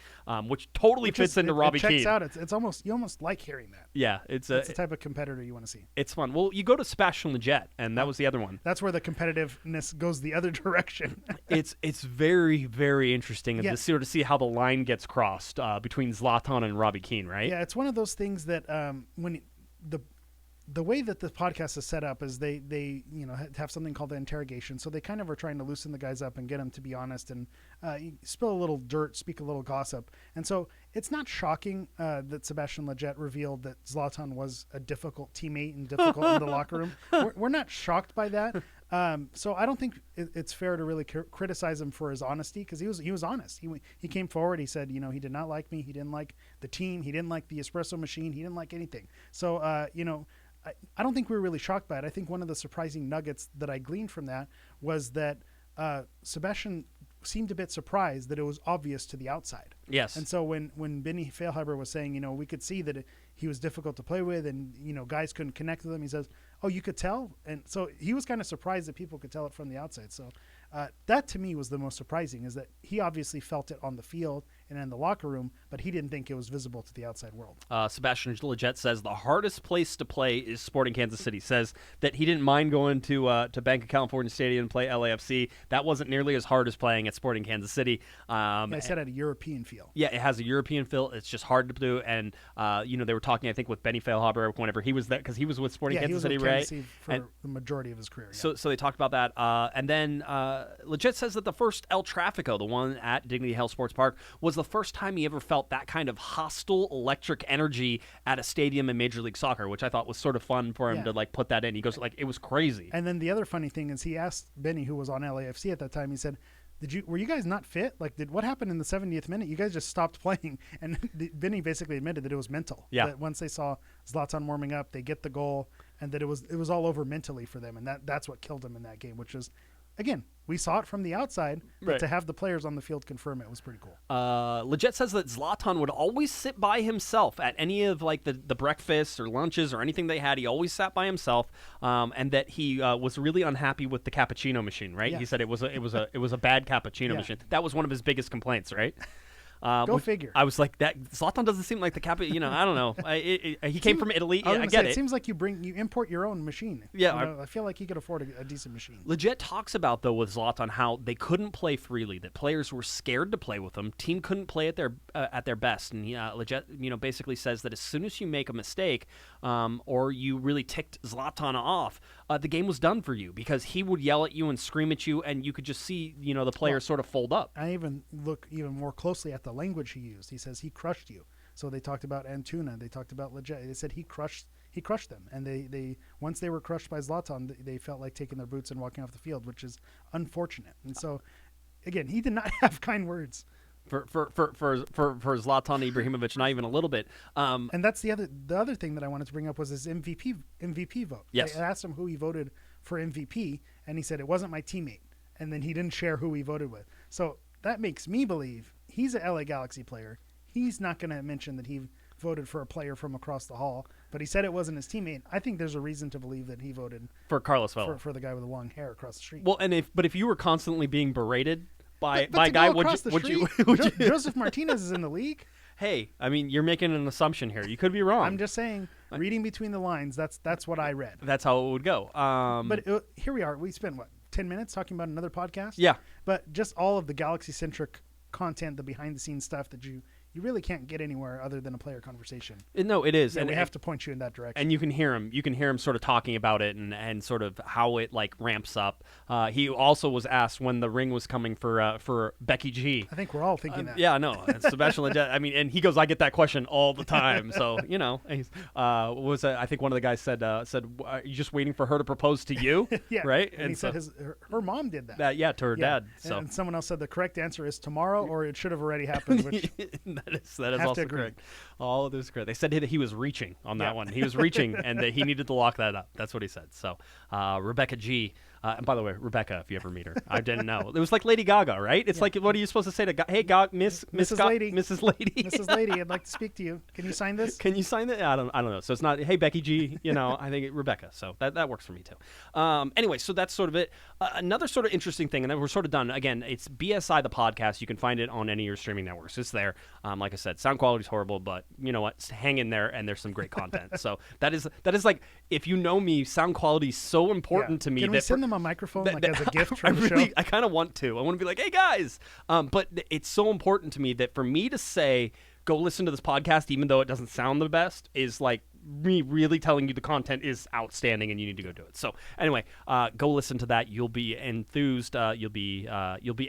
which totally fits into Robbie Keane. It checks out. It's almost you almost like hearing that. Yeah, It's the type of competitor you want to see. It's fun. Well, you go to Sebastian Lletget, and that was the other one. That's where the competitiveness goes the other direction. It's very, very interesting Yeah. to sort of see how the line gets crossed between Zlatan and Robbie Keane, right? Yeah, it's one of those things that when the way that the podcast is set up is they have something called the interrogation. So they kind of are trying to loosen the guys up and get them to be honest and spill a little dirt, speak a little gossip. And so it's not shocking that Sebastian Lletget revealed that Zlatan was a difficult teammate and difficult in the locker room. We're not shocked by that. So I don't think it's fair to really criticize him for his honesty because he was honest. He came forward. He said, he did not like me. He didn't like the team. He didn't like the espresso machine. He didn't like anything. So, I don't think we were really shocked by it. I think one of the surprising nuggets that I gleaned from that was that Sebastian seemed a bit surprised that it was obvious to the outside. Yes. And so when Benny Feilhaber was saying, we could see that he was difficult to play with and, guys couldn't connect with him, he says, oh, you could tell? And so he was kind of surprised that people could tell it from the outside. So that to me was the most surprising, is that he obviously felt it on the field and in the locker room, but he didn't think it was visible to the outside world. Sebastian Lletget says the hardest place to play is Sporting Kansas City. Says that he didn't mind going to Bank of California Stadium and play LAFC. That wasn't nearly as hard as playing at Sporting Kansas City. I said it had a European feel. Yeah, it has a European feel. It's just hard to do. And, they were talking, I think, with Benny Feilhaber whenever he was there, because he was with Sporting Kansas City, right? Kansas City for the majority of his career. So they talked about that. And then Lletget says that the first El Tráfico, the one at Dignity Health Sports Park, was the first time he ever felt that kind of hostile electric energy at a stadium in Major League Soccer, which I thought was sort of fun for him to put that in. He goes it was crazy. And then the other funny thing is he asked Benny, who was on LAFC at that time, he said, were you guys not fit? What happened in the 70th minute? You guys just stopped playing. And Benny basically admitted that it was mental. Yeah. That once they saw Zlatan warming up, they get the goal, and that it was all over mentally for them. And that's what killed them in that game, which is, again, we saw it from the outside, but Right. to have the players on the field confirm it was pretty cool. Lletget says that Zlatan would always sit by himself at any of the breakfasts or lunches or anything they had. He always sat by himself, and that he was really unhappy with the cappuccino machine. Right? Yeah. He said it was a bad cappuccino Yeah. machine. That was one of his biggest complaints. Right? Go figure. I was like, that Zlatan doesn't seem like the I don't know. He came from Italy. I get it. It seems like you import your own machine. Yeah, I feel like he could afford a decent machine. Lletget talks about, though, with Zlatan how they couldn't play freely, that players were scared to play with them. Team couldn't play at their best. And Lletget, basically says that as soon as you make a mistake or you really ticked Zlatan off, the game was done for you, because he would yell at you and scream at you, and you could just see the players sort of fold up. I even look even more closely at the language he used. He says he crushed you. So they talked about Antuna. They talked about Lletget. They said he crushed them. And they once they were crushed by Zlatan, they felt like taking their boots and walking off the field, which is unfortunate. And so, again, he did not have kind words. For Zlatan Ibrahimovic, not even a little bit. And that's the other thing that I wanted to bring up was his MVP vote. Yes. I asked him who he voted for MVP, and he said it wasn't my teammate, and then he didn't share who he voted with. So that makes me believe he's a LA Galaxy player. He's not going to mention that he voted for a player from across the hall, but he said it wasn't his teammate. I think there's a reason to believe that he voted for Carlos Vela, for the guy with the long hair across the street. Well, and if you were constantly being berated by but a guy, would you Joseph Martinez is in the league. Hey, I mean, you're making an assumption here. You could be wrong. I'm just saying, reading between the lines, that's what I read. That's how it would go. But here we are. We spent, 10 minutes talking about another podcast? Yeah. But just all of the Galaxy-centric content, the behind-the-scenes stuff that you really can't get anywhere other than a player conversation. No, it is. Yeah, and we have to point you in that direction. And you can hear him. You can hear him sort of talking about it and sort of how it like ramps up. He also was asked when the ring was coming for Becky G. I think we're all thinking that. Yeah, no, Sebastian Legette. I mean, and he goes, I get that question all the time. So I think one of the guys said, "Are you just waiting for her to propose to you?" Yeah, right. And he said her mom did that. To her dad. So. And someone else said the correct answer is tomorrow, or it should have already happened. Which that is also correct. All of this is correct. They said that he was reaching on that one. He was reaching, and that he needed to lock that up. That's what he said. So, Rebecca G. And by the way, Rebecca, if you ever meet her, I didn't know. It was like Lady Gaga, right? It's like, what are you supposed to say to Hey, Mrs. Lady, Mrs. Lady, I'd like to speak to you. Can you sign this? Can you sign that? I don't know. So it's not, hey, Becky G. I think Rebecca. So that works for me too. Anyway, so that's sort of it. Another sort of interesting thing, and then we're sort of done. Again, it's BSI the podcast. You can find it on any of your streaming networks. It's there. Like I said, sound quality is horrible, but you know what? Hang in there, and there's some great content. So that is like, if you know me, sound quality is so important to me. Can we send them a microphone as a gift from the show? I kind of want to. I want to be like, hey guys. But it's so important to me that for me to say, go listen to this podcast, even though it doesn't sound the best, is like me really telling you the content is outstanding and you need to go do it. So anyway, go listen to that. You'll be enthused. You'll be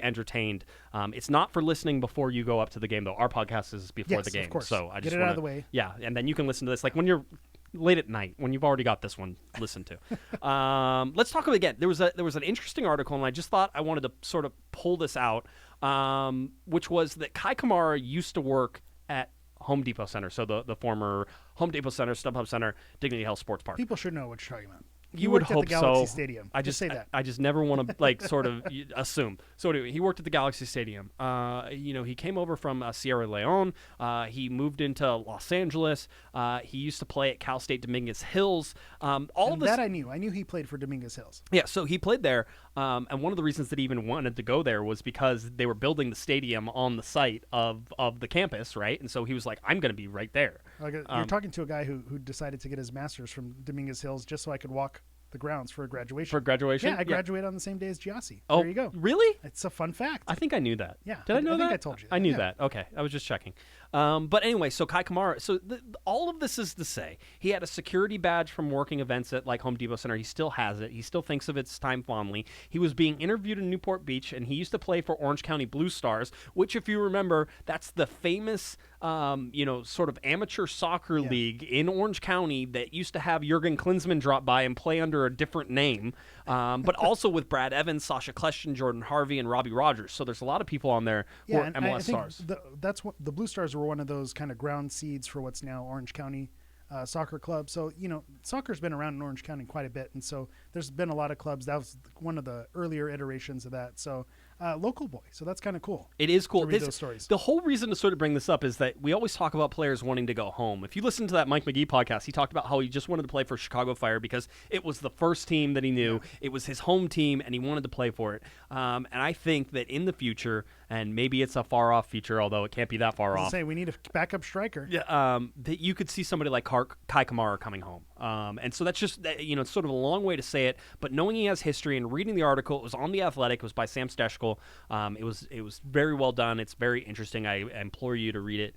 entertained. It's not for listening before you go up to the game, though. Our podcast is before the game. Of course. So I just get it out of the way. Yeah, and then you can listen to this like when you're late at night, when you've already got this one listened to. Let's talk about again. There was an interesting article, and I just thought I wanted to sort of pull this out, which was that Kai Kamara used to work at Home Depot Center, so the former Home Depot Center, StubHub Center, Dignity Health Sports Park. People should know what you're talking about. You would hope at the Galaxy so. Stadium. I just say that. I just never want to like sort of assume. So anyway, he worked at the Galaxy Stadium. He came over from Sierra Leone. He moved into Los Angeles. He used to play at Cal State Dominguez Hills. That I knew. I knew he played for Dominguez Hills. Yeah, so he played there. And one of the reasons that he even wanted to go there was because they were building the stadium on the site of the campus, right? And so he was like, I'm going to be right there. Like you're talking to a guy who decided to get his master's from Dominguez Hills just so I could walk the grounds for graduation. For graduation? Yeah, I graduated on the same day as Giassi. Oh, there you go. Really? It's a fun fact. I think I knew that. Yeah. Did I know that? I think I told you that. I knew that. Okay. I was just checking. But anyway, so Kai Kamara, so all of this is to say, he had a security badge from working events at like Home Depot Center. He still has it. He still thinks of its time fondly. He was being interviewed in Newport Beach, and he used to play for Orange County Blue Stars, which, if you remember, that's the famous, sort of amateur soccer league in Orange County that used to have Jurgen Klinsmann drop by and play under a different name, but also with Brad Evans, Sasha Kleshton, Jordan Harvey, and Robbie Rogers. So there's a lot of people on there who are MLS I think stars. That's what the Blue Stars were one of those kind of ground seeds for what's now Orange County Soccer Club. So, soccer's been around in Orange County quite a bit. And so there's been a lot of clubs. That was one of the earlier iterations of that. So local boy. So that's kind of cool. It is cool. To read those stories. The whole reason to sort of bring this up is that we always talk about players wanting to go home. If you listen to that Mike McGee podcast, he talked about how he just wanted to play for Chicago Fire because it was the first team that he knew. Yeah. It was his home team, and he wanted to play for it. And I think that in the future, and maybe it's a far-off future, although it can't be that far off. Say we need a backup striker. Yeah, that you could see somebody like Kai Kamara coming home. And so that's just, it's sort of a long way to say it, but knowing he has history and reading the article, it was on The Athletic, it was by Sam Steshkel. It was very well done. It's very interesting. I implore you to read it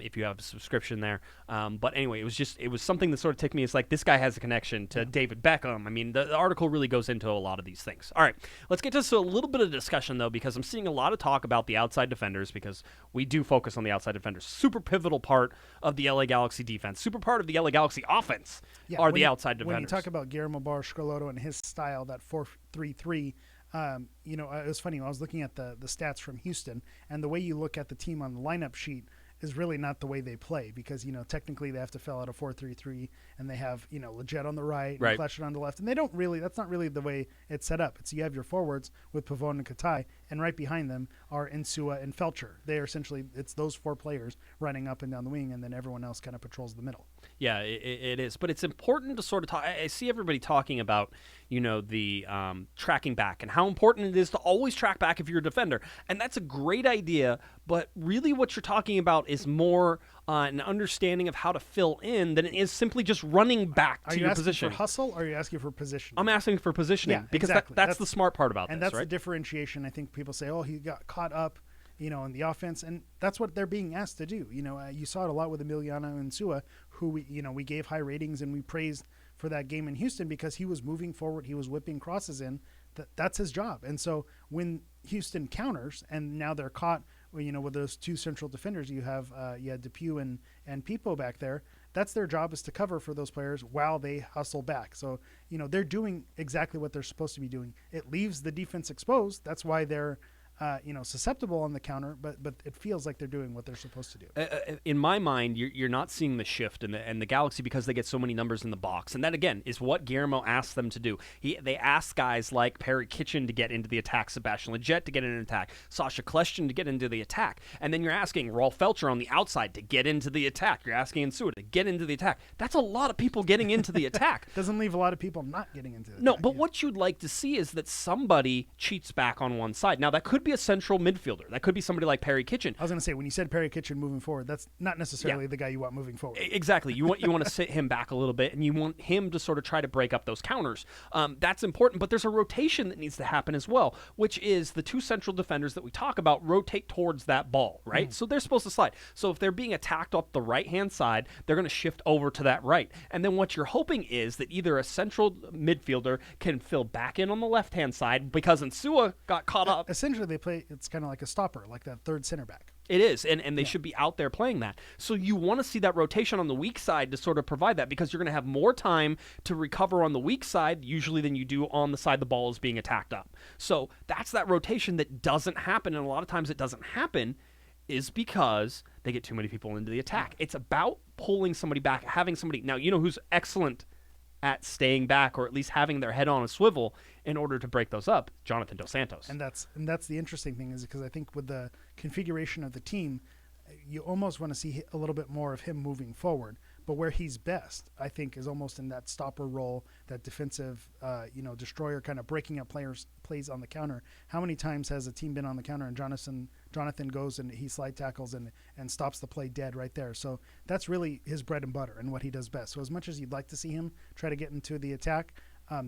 if you have a subscription there. But anyway, it was something that sort of ticked me. It's like, this guy has a connection to David Beckham. I mean, the article really goes into a lot of these things. All right, let's get to a little bit of discussion, though, because I'm seeing a lot of talk about the outside defenders, because we do focus on the outside defenders. Super pivotal part of the LA Galaxy defense. Super part of the LA Galaxy offense are the outside defenders. When you talk about Guillermo Barros-Schelotto and his style, that 4-3-3, it was funny. I was looking at the stats from Houston, and the way you look at the team on the lineup sheet, is really not the way they play because, technically they have to fill out a 4-3-3 and they have, Leggett on the right and Fletcher on the left. And that's not really the way it's set up. It's you have your forwards with Pavone and Katai, and right behind them are Insua and Felcher. They are essentially, it's those 4 players running up and down the wing, and then everyone else kind of patrols the middle. Yeah, it is. But it's important to sort of talk. I see everybody talking about, the tracking back and how important it is to always track back if you're a defender. And that's a great idea, but really what you're talking about is more an understanding of how to fill in than it is simply just running back to your position. Are you asking for hustle or are you asking for positioning? I'm asking for positioning because exactly. that's the smart part about and this, that's right? the differentiation. I think people say, he got caught up, in the offense, and that's what they're being asked to do. You saw it a lot with Emiliano Insua, who we gave high ratings and we praised for that game in Houston because he was moving forward, he was whipping crosses in. That's his job. And so when Houston counters and now they're caught, with those 2 central defenders, you had Depew and Pipo back there. That's their job, is to cover for those players while they hustle back. So, they're doing exactly what they're supposed to be doing. It leaves the defense exposed. That's why they're susceptible on the counter, but it feels like they're doing what they're supposed to do. In my mind, you're not seeing the shift in the Galaxy because they get so many numbers in the box, and that again is what Guillermo asked them to do. They asked guys like Perry Kitchen to get into the attack, Sebastian Leggett to get into an attack, Sasha Kleshtin to get into the attack, and then you're asking Rolf Felcher on the outside to get into the attack. You're asking Insua to get into the attack. That's a lot of people getting into the attack. Doesn't leave a lot of people not getting into the No, attack. but what you'd like to see is that somebody cheats back on one side. Now that could be a central midfielder. That could be somebody like Perry Kitchen. I was going to say, when you said Perry Kitchen moving forward, that's not necessarily the guy you want moving forward. Exactly. You want to sit him back a little bit, and you want him to sort of try to break up those counters. That's important, but there's a rotation that needs to happen as well, which is the 2 central defenders that we talk about rotate towards that ball, right? So they're supposed to slide. So if they're being attacked off the right-hand side, they're going to shift over to that right. And then what you're hoping is that either a central midfielder can fill back in on the left-hand side because Insua got caught up. Essentially, they play, it's kind of like a stopper, like that third center back. It is, and they should be out there playing that. So you want to see that rotation on the weak side to sort of provide that because you're going to have more time to recover on the weak side usually than you do on the side the ball is being attacked up. So that's that rotation that doesn't happen, and a lot of times it doesn't happen is because they get too many people into the attack. It's about pulling somebody back, having somebody. Now, who's excellent at staying back or at least having their head on a swivel in order to break those up, Jonathan Dos Santos. And that's the interesting thing is because I think with the configuration of the team, you almost want to see a little bit more of him moving forward. But where he's best, I think, is almost in that stopper role, that defensive, destroyer, kind of breaking up plays on the counter. How many times has a team been on the counter and Jonathan goes and he slide tackles and stops the play dead right there? So that's really his bread and butter and what he does best. So as much as you'd like to see him try to get into the attack,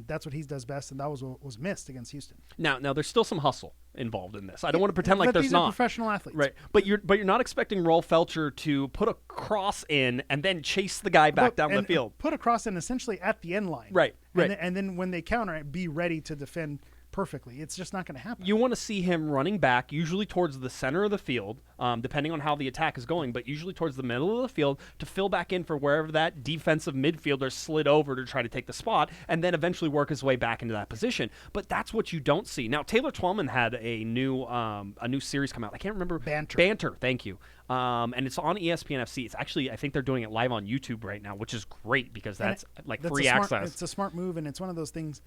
that's what he does best, and that was what was missed against Houston. Now there's still some hustle involved in this. I don't want to pretend like there's these not. Are professional athletes, right? But you're not expecting Rolf Felcher to put a cross in and then chase the guy back down the field. Put a cross in essentially at the end line, right? And then when they counter, be ready to defend perfectly. It's just not going to happen. You want to see him running back, usually towards the center of the field, depending on how the attack is going, but usually towards the middle of the field to fill back in for wherever that defensive midfielder slid over to try to take the spot, and then eventually work his way back into that position. But that's what you don't see. Now, Taylor Twellman had a new series come out. I can't remember. Banter. Thank you. And it's on ESPN FC. It's actually, I think they're doing it live on YouTube right now, which is great because that's free access. It's a smart move, and it's one of those things.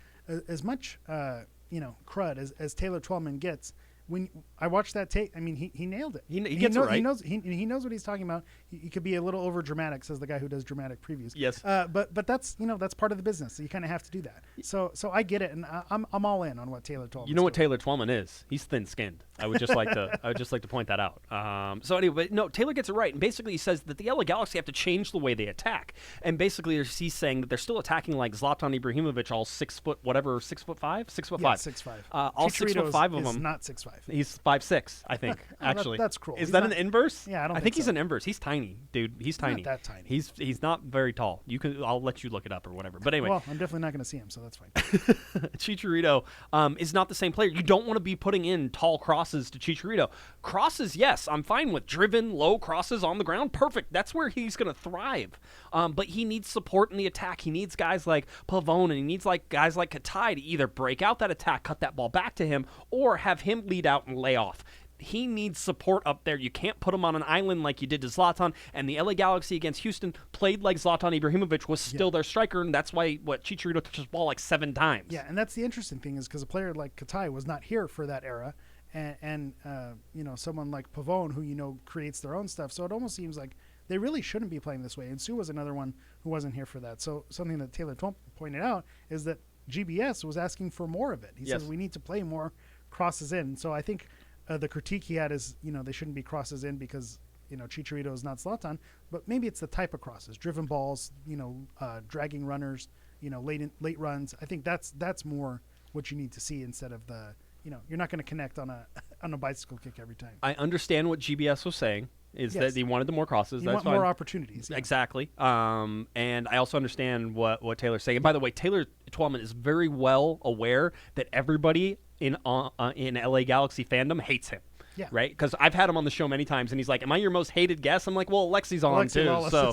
As much crud as Taylor Twellman gets, when I watched that tape, I mean, he nailed it. He gets it right. He knows what he's talking about. He could be a little over dramatic, says the guy who does dramatic previews. Yes. But that's that's part of the business. So you kind of have to do that. So I get it, and I'm all in on what Taylor Twellman. You know what Taylor Twellman is? He's thin-skinned. I would just like to point that out. So anyway, no, Taylor gets it right, and basically he says that the LA Galaxy have to change the way they attack, and basically he's saying that they're still attacking like Zlatan Ibrahimovic, all 6 foot, whatever, 6'5", 6'5". Yeah, 6'5". All 6'5" of is them. Not 6'5". He's 5'6", I think. Actually, that's cruel. Is that an inverse? Yeah, I think he's an inverse. He's tiny, dude. He's tiny. Not that tiny. He's not very tall. I'll let you look it up or whatever. But anyway, well, I'm definitely not going to see him, so that's fine. Chicharito is not the same player. You don't want to be putting in tall crosses to Chicharito. Crosses, yes, I'm fine with driven low crosses on the ground. Perfect. That's where he's going to thrive. But he needs support in the attack. He needs guys like Pavone, and he needs guys like Katai to either break out that attack, cut that ball back to him, or have him lead out and lay off. he needs support up there. You can't put him on an island like you did to Zlatan, and the LA Galaxy against Houston played like Zlatan Ibrahimovic was still their striker, and that's why Chicharito touched the ball like 7 times. Yeah, and that's the interesting thing is because a player like Katai was not here for that era, and someone like Pavone who creates their own stuff. So it almost seems like they really shouldn't be playing this way. And Sue was another one who wasn't here for that. So something that Taylor pointed out is that GBS was asking for more of it. He says we need to play more crosses in. So I think the critique he had is they shouldn't be crosses in because Chicharito is not Zlatan, but maybe it's the type of crosses, driven balls, dragging runners, late runs. I think that's more what you need to see instead of the you're not going to connect on a bicycle kick every time. I understand what GBS was saying is that he wanted the more crosses. You want more opportunities. Yeah. Exactly. And I also understand what Taylor's saying. And by the way, Taylor Twellman is very well aware that everybody in LA Galaxy fandom hates him. Yeah. Right? Because I've had him on the show many times, and he's like, am I your most hated guest? I'm like, well, Alexi's on, too. So,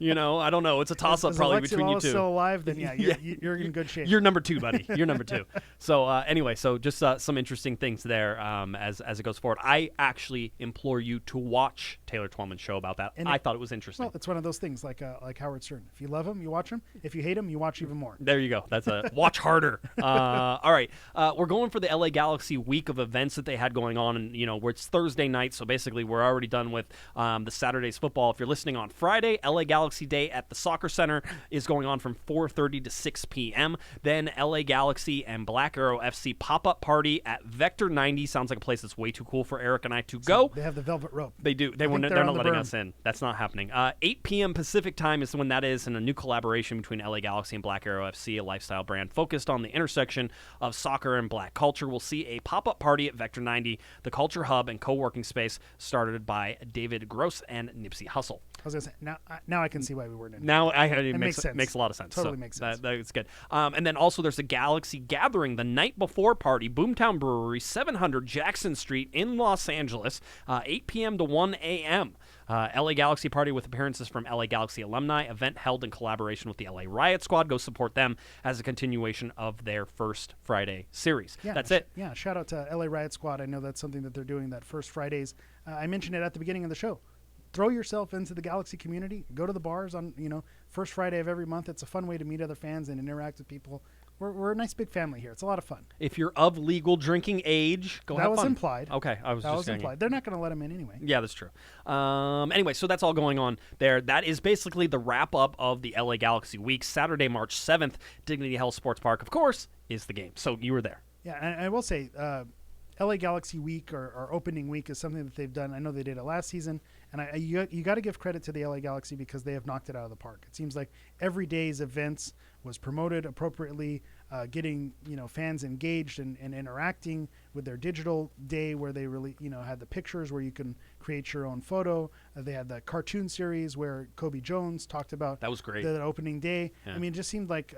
I don't know. It's a toss-up probably between you two. Still alive, then you're in good shape. You're number 2, buddy. You're number 2. So, anyway, just some interesting things there as it goes forward. I actually implore you to watch Taylor Twellman's show about that. And I thought it was interesting. Well, it's one of those things like Howard Stern. If you love him, you watch him. If you hate him, you watch even more. There you go. That's a watch harder. All right. We're going for the LA Galaxy week of events that they had going on, and, where it's Thursday night, so basically we're already done with the Saturday's football. If you're listening on Friday, LA Galaxy Day at the Soccer Center is going on from 4:30 to 6 p.m. Then LA Galaxy and Black Arrow FC pop-up party at Vector 90. Sounds like a place that's way too cool for Eric and I to go. They have the velvet rope. They do. They're not letting us in. That's not happening. 8 p.m. Pacific time is when that is, and a new collaboration between LA Galaxy and Black Arrow FC, a lifestyle brand focused on the intersection of soccer and black culture. We'll see a pop-up party at Vector 90, the culture hub and co-working space started by David Gross and Nipsey Hussle. I was going to say, now I can see why we weren't in. Now it makes sense. Makes a lot of sense. Totally makes sense. That's good. And then also there's a Galaxy Gathering the night before party, Boomtown Brewery, 700 Jackson Street in Los Angeles, 8 p.m. to 1 a.m. LA Galaxy party with appearances from LA Galaxy alumni, event held in collaboration with the LA Riot Squad. Go support them as a continuation of their First Friday series. Yeah, that's it. Yeah, shout out to LA Riot Squad. I know that's something that they're doing, that First Fridays. I mentioned it at the beginning of the show. Throw yourself into the Galaxy community. Go to the bars on First Friday of every month. It's a fun way to meet other fans and interact with people. We're a nice big family here. It's a lot of fun. If you're of legal drinking age, go have fun. That was implied. Okay, that was implied. They're not going to let him in anyway. Yeah, that's true. Anyway, so that's all going on there. That is basically the wrap-up of the LA Galaxy week. Saturday, March 7th, Dignity Health Sports Park, of course, is the game. So you were there. Yeah, and I will say LA Galaxy week or opening week is something that they've done. I know they did it last season, and you got to give credit to the LA Galaxy because they have knocked it out of the park. It seems like every day's events was promoted appropriately, getting fans engaged and interacting with their digital day where they really had the pictures where you can create your own photo. They had the cartoon series where Kobe Jones talked about that was great. The opening day. Yeah. I mean, it just seemed like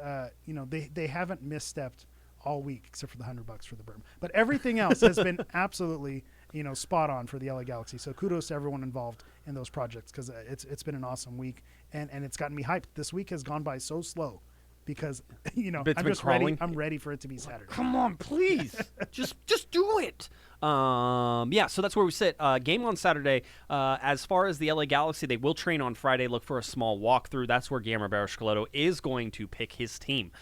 they haven't misstepped all week except for the $100 for the Berm, but everything else has been absolutely spot on for the LA Galaxy. So kudos to everyone involved in those projects because it's been an awesome week and it's gotten me hyped. This week has gone by so slow because I'm just ready. I'm ready for it to be Saturday. Come on, please, just do it. So that's where we sit. Game on Saturday. As far as the LA Galaxy, they will train on Friday. Look for a small walkthrough. That's where Guillermo Barros-Schelotto is going to pick his team.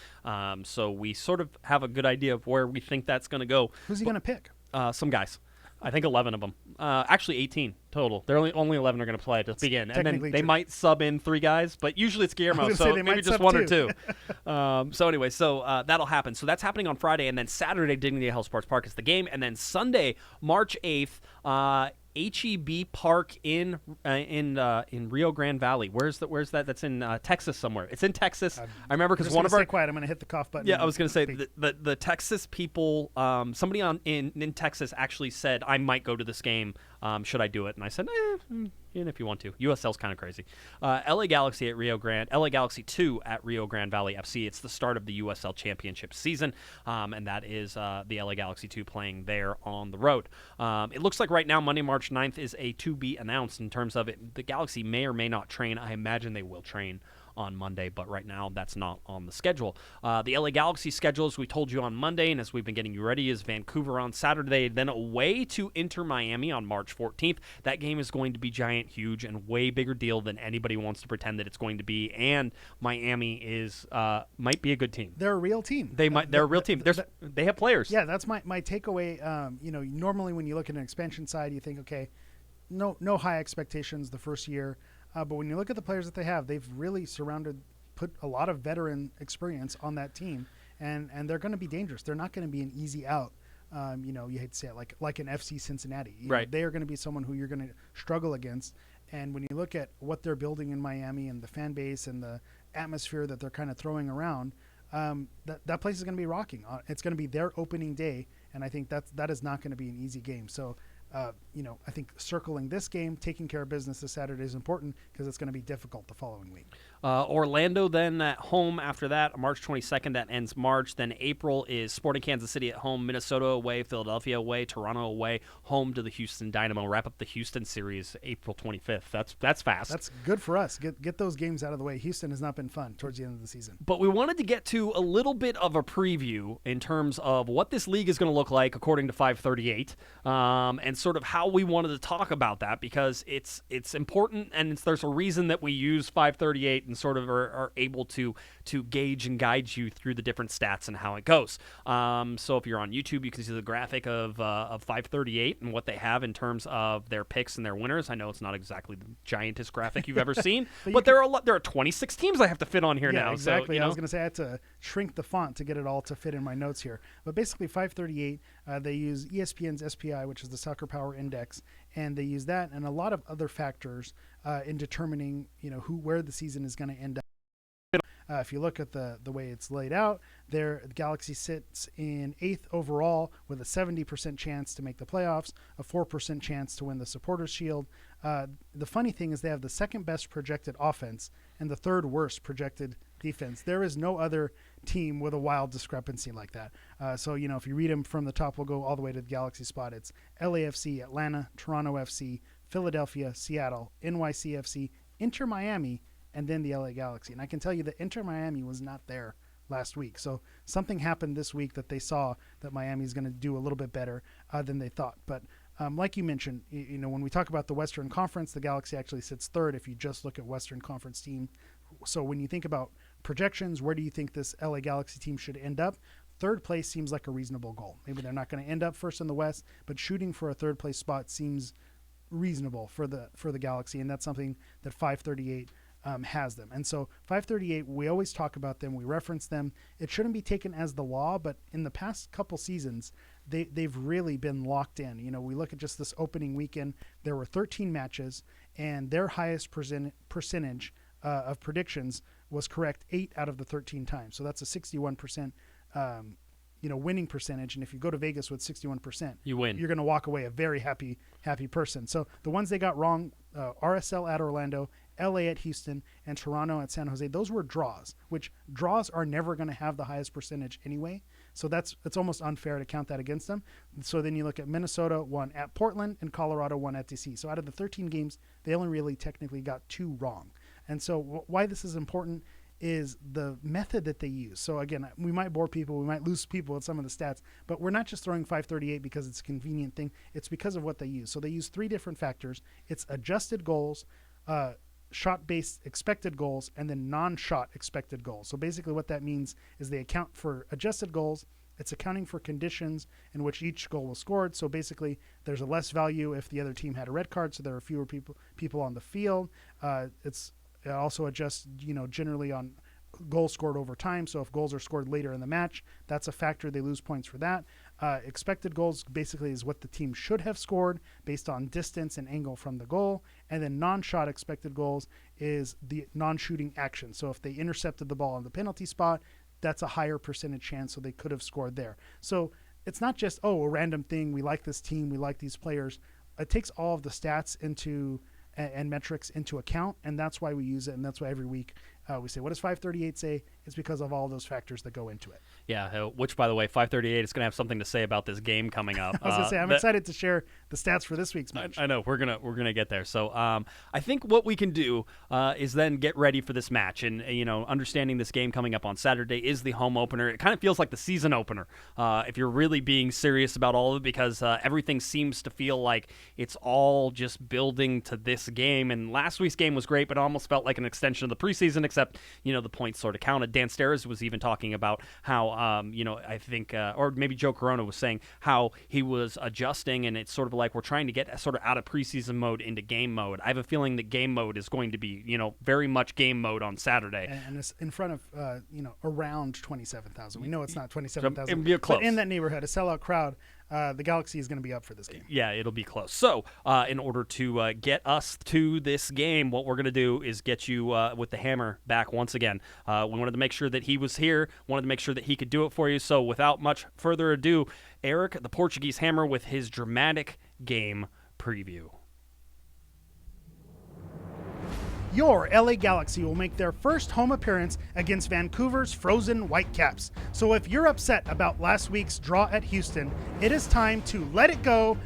So we sort of have a good idea of where we think that's going to go. Who's he going to pick? Some guys. I think 11 of them. Actually, 18 total. They're only 11 are going to play to begin, and then they might sub in 3 guys, but usually it's Guillermo, so maybe just 1 or 2. So that'll happen. So that's happening on Friday, and then Saturday, Dignity Health Sports Park is the game, and then Sunday, March 8th, HEB Park in Rio Grande Valley. Where's that? That's in Texas somewhere. It's in Texas. I remember because one of our quiet. I'm going to hit the cough button. Yeah, I was going to say the Texas people. Somebody in Texas actually said I might go to this game. Should I do it? And I said, if you want to. USL's kind of crazy. LA Galaxy at Rio Grande. LA Galaxy 2 at Rio Grande Valley FC. It's the start of the USL Championship season, and that is the LA Galaxy 2 playing there on the road. It looks like right now, Monday, March 9th is a to be announced in terms of it. The Galaxy may or may not train. I imagine they will train on Monday, but right now that's not on the schedule. The LA Galaxy schedule, as we told you on Monday, and as we've been getting you ready, is Vancouver on Saturday, then away to Inter Miami on March 14th. That game is going to be giant, huge, and way bigger deal than anybody wants to pretend that it's going to be. And Miami is might be a good team. They're a real team. They're a real team. They have players. Yeah, that's my takeaway. Normally when you look at an expansion side, you think, okay, no high expectations the first year. But when you look at the players that they have, they've really put a lot of veteran experience on that team, and they're going to be dangerous. They're not going to be an easy out. You hate to say it, like an FC Cincinnati. Right. They are going to be someone who you're going to struggle against. And when you look at what they're building in Miami and the fan base and the atmosphere that they're kind of throwing around, that place is going to be rocking. It's going to be their opening day, and I think that is not going to be an easy game. So, I think circling this game, taking care of business this Saturday is important because it's going to be difficult the following week. Orlando then at home after that, March 22nd, that ends March. Then April is Sporting Kansas City at home, Minnesota away, Philadelphia away, Toronto away, home to the Houston Dynamo. Wrap up the Houston series April 25th. That's fast. That's good for us. Get those games out of the way. Houston has not been fun towards the end of the season. But we wanted to get to a little bit of a preview in terms of what this league is going to look like according to 538, and sort of how we wanted to talk about that, because it's important, and there's a reason that we use 538 and sort of are able to gauge and guide you through the different stats and how it goes. So if you're on YouTube, you can see the graphic of 538 and what they have in terms of their picks and their winners. I know it's not exactly the giantest graphic you've ever seen, but there are 26 teams I have to fit on here now. Exactly. So, I was going to say I had to shrink the font to get it all to fit in my notes here. But basically 538, they use ESPN's SPI, which is the Soccer Power Index, and they use that and a lot of other factors in determining where the season is going to end up. If you look at the way it's laid out, the Galaxy sits in 8th overall with a 70% chance to make the playoffs, a 4% chance to win the Supporters' Shield. The funny thing is they have the second best projected offense and the third worst projected defense. There is no other team with a wild discrepancy like that. So if you read them from the top, we'll go all the way to the Galaxy spot. It's LAFC, Atlanta, Toronto FC, Philadelphia, Seattle, NYCFC, Inter Miami, and then the LA Galaxy. And I can tell you that Inter Miami was not there last week. So something happened this week that they saw that Miami is going to do a little bit better than they thought. But like you mentioned, when we talk about the Western Conference, the Galaxy actually sits third if you just look at Western Conference team. So when you think about projections, where do you think this LA Galaxy team should end up? Third place seems like a reasonable goal. Maybe they're not going to end up first in the West, but shooting for a third place spot seems reasonable for the Galaxy, and that's something that 538 has them. And so 538, we always talk about them, we reference them. It shouldn't be taken as the law, but in the past couple seasons, they've really been locked in. We look at just this opening weekend, there were 13 matches, and their highest percentage of predictions was correct 8 out of the 13 times. So that's a 61% winning percentage. And if you go to Vegas with 61%, you win. You're going to walk away a very happy person. So the ones they got wrong, RSL at Orlando, LA at Houston, and Toronto at San Jose, those were draws, which draws are never going to have the highest percentage anyway. So it's almost unfair to count that against them. So then you look at Minnesota won at Portland and Colorado won at DC. So out of the 13 games, they only really technically got 2 wrong. And so why this is important is the method that they use. So again, we might bore people, we might lose people with some of the stats, but we're not just throwing 538 because it's a convenient thing. It's because of what they use. So they use 3 different factors. It's adjusted goals, shot-based expected goals, and then non-shot expected goals. So basically what that means is they account for adjusted goals. It's accounting for conditions in which each goal was scored. So basically there's a less value if the other team had a red card, so there are fewer people on the field. It also adjusts, generally on goals scored over time. So if goals are scored later in the match, that's a factor. They lose points for that. Expected goals basically is what the team should have scored based on distance and angle from the goal. And then non-shot expected goals is the non-shooting action. So if they intercepted the ball on the penalty spot, that's a higher percentage chance, so they could have scored there. So it's not just, a random thing. We like this team. We like these players. It takes all of the stats and metrics into account, and that's why we use it, and that's why every week we say, what does 538 say? It's because of all those factors that go into it. Yeah, which, by the way, 538 is going to have something to say about this game coming up. I was going to say, I'm excited to share the stats for this week's match. I know, we're gonna get there. So I think what we can do is then get ready for this match. And, understanding this game coming up on Saturday is the home opener. It kind of feels like the season opener if you're really being serious about all of it, because everything seems to feel like it's all just building to this game. And last week's game was great, but it almost felt like an extension of the preseason, except, the points sort of counted. Dan Steres was even talking about how, I think, or maybe Joe Corona was saying how he was adjusting, and it's sort of like we're trying to get sort of out of preseason mode into game mode. I have a feeling that game mode is going to be, very much game mode on Saturday. And it's in front of, around 27,000. We know it's not 27,000, it'll be close. But in that neighborhood, a sellout crowd. The Galaxy is going to be up for this game. Yeah, it'll be close. So, in order to get us to this game, what we're going to do is get you with the hammer back once again. We wanted to make sure that he was here, wanted to make sure that he could do it for you. So, without much further ado, Eric, the Portuguese Hammer, with his dramatic game preview. Your LA Galaxy will make their first home appearance against Vancouver's frozen Whitecaps. So if you're upset about last week's draw at Houston, it is time to let it go,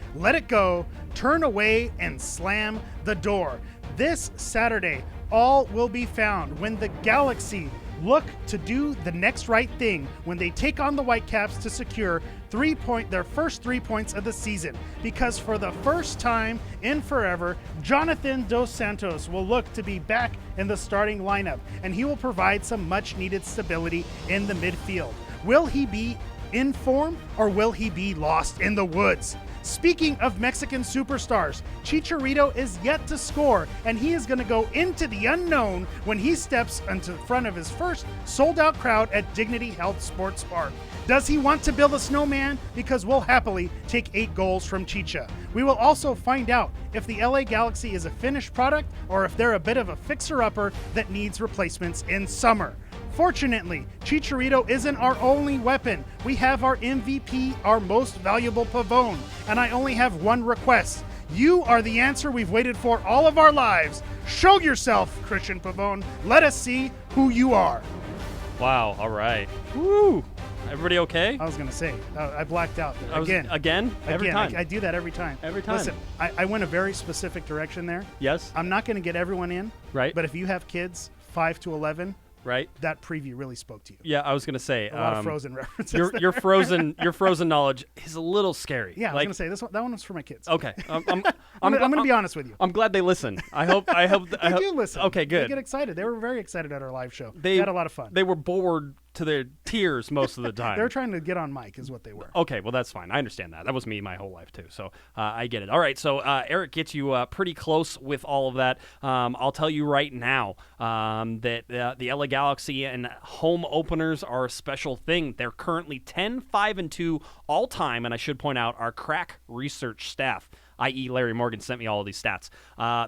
turn away, and slam the door. This Saturday, all will be found when the Galaxy look to do the next right thing when they take on the Whitecaps to secure their first 3 points of the season. Because for the first time in forever, Jonathan Dos Santos will look to be back in the starting lineup, and he will provide some much needed stability in the midfield. Will he be in form, or will he be lost in the woods? Speaking of Mexican superstars, Chicharito is yet to score, and he is going to go into the unknown when he steps into front of his first sold-out crowd at Dignity Health Sports Park. Does he want to build a snowman? Because we'll happily take 8 goals from Chicha. We will also find out if the LA Galaxy is a finished product or if they're a bit of a fixer-upper that needs replacements in summer. Fortunately, Chicharito isn't our only weapon. We have our MVP, our most valuable Pavone, and I only have one request. You are the answer we've waited for all of our lives. Show yourself, Christian Pavone. Let us see who you are. Wow, all right. Woo! Everybody okay? I was going to say, I blacked out. Again? Every time? I do that every time. Every time. Listen, I went a very specific direction there. Yes? I'm not going to get everyone in. Right. But if you have kids 5 to 11, right, that preview really spoke to you. Yeah, I was going to say a lot of Frozen references. Your Frozen knowledge is a little scary. Yeah, I was going to say that one was for my kids. Okay, I'm going to be honest with you. I'm glad they listen. I hope they do listen. Okay, good. They get excited. They were very excited at our live show. They had a lot of fun. They were bored to their tears most of the time. They were trying to get on mic, is what they were. Okay, well that's fine. I understand that. That was me my whole life too. So I get it. All right. So Eric gets you pretty close with all of that. I'll tell you right now that the LA Galaxy and home openers are a special thing. They're currently 10-5-2 all time, and I should point out our crack research staff, i.e. Larry Morgan, sent me all of these stats.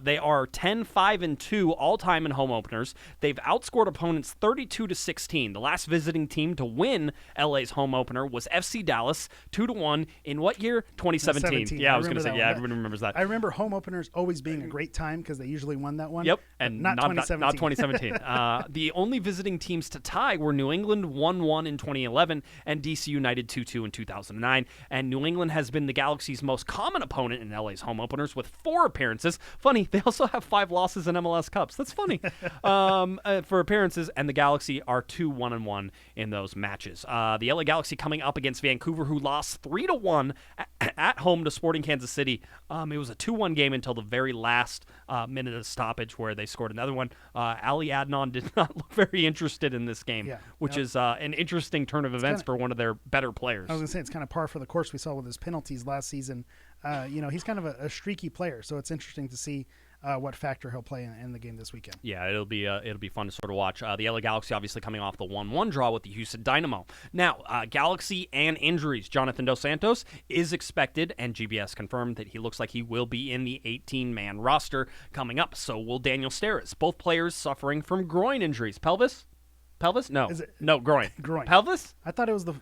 They are 10-5-2 all-time in home openers. They've outscored opponents 32-16. The last visiting team to win LA's home opener was FC Dallas, 2-1 in what year? 2017. Yeah, I was going to say, yeah, everybody remembers that. I remember home openers always being a great time because they usually won that one. Yep, and not 2017. Not 2017. The only visiting teams to tie were New England 1-1 in 2011 and DC United 2-2 in 2009. And New England has been the Galaxy's most common opponent in LA's home openers with 4 appearances. Funny, they also have 5 losses in MLS Cups. That's funny for appearances, and the Galaxy are 2-1-1 in those matches. The LA Galaxy coming up against Vancouver, who lost 3-1 at home to Sporting Kansas City. It was a 2-1 game until the very last minute of stoppage where they scored another one. Ali Adnan did not look very interested in this game, which is an interesting turn of events for one of their better players. I was going to say, it's kind of par for the course we saw with his penalties last season. He's kind of a streaky player, so it's interesting to see what factor he'll play in the game this weekend. Yeah, it'll be fun to sort of watch. The LA Galaxy obviously coming off the 1-1 draw with the Houston Dynamo. Now, Galaxy and injuries. Jonathan Dos Santos is expected, and GBS confirmed that he looks like he will be in the 18-man roster coming up. So will Daniel Steres. Both players suffering from groin injuries. Pelvis? No. No, groin. Groin. Pelvis? I thought it was the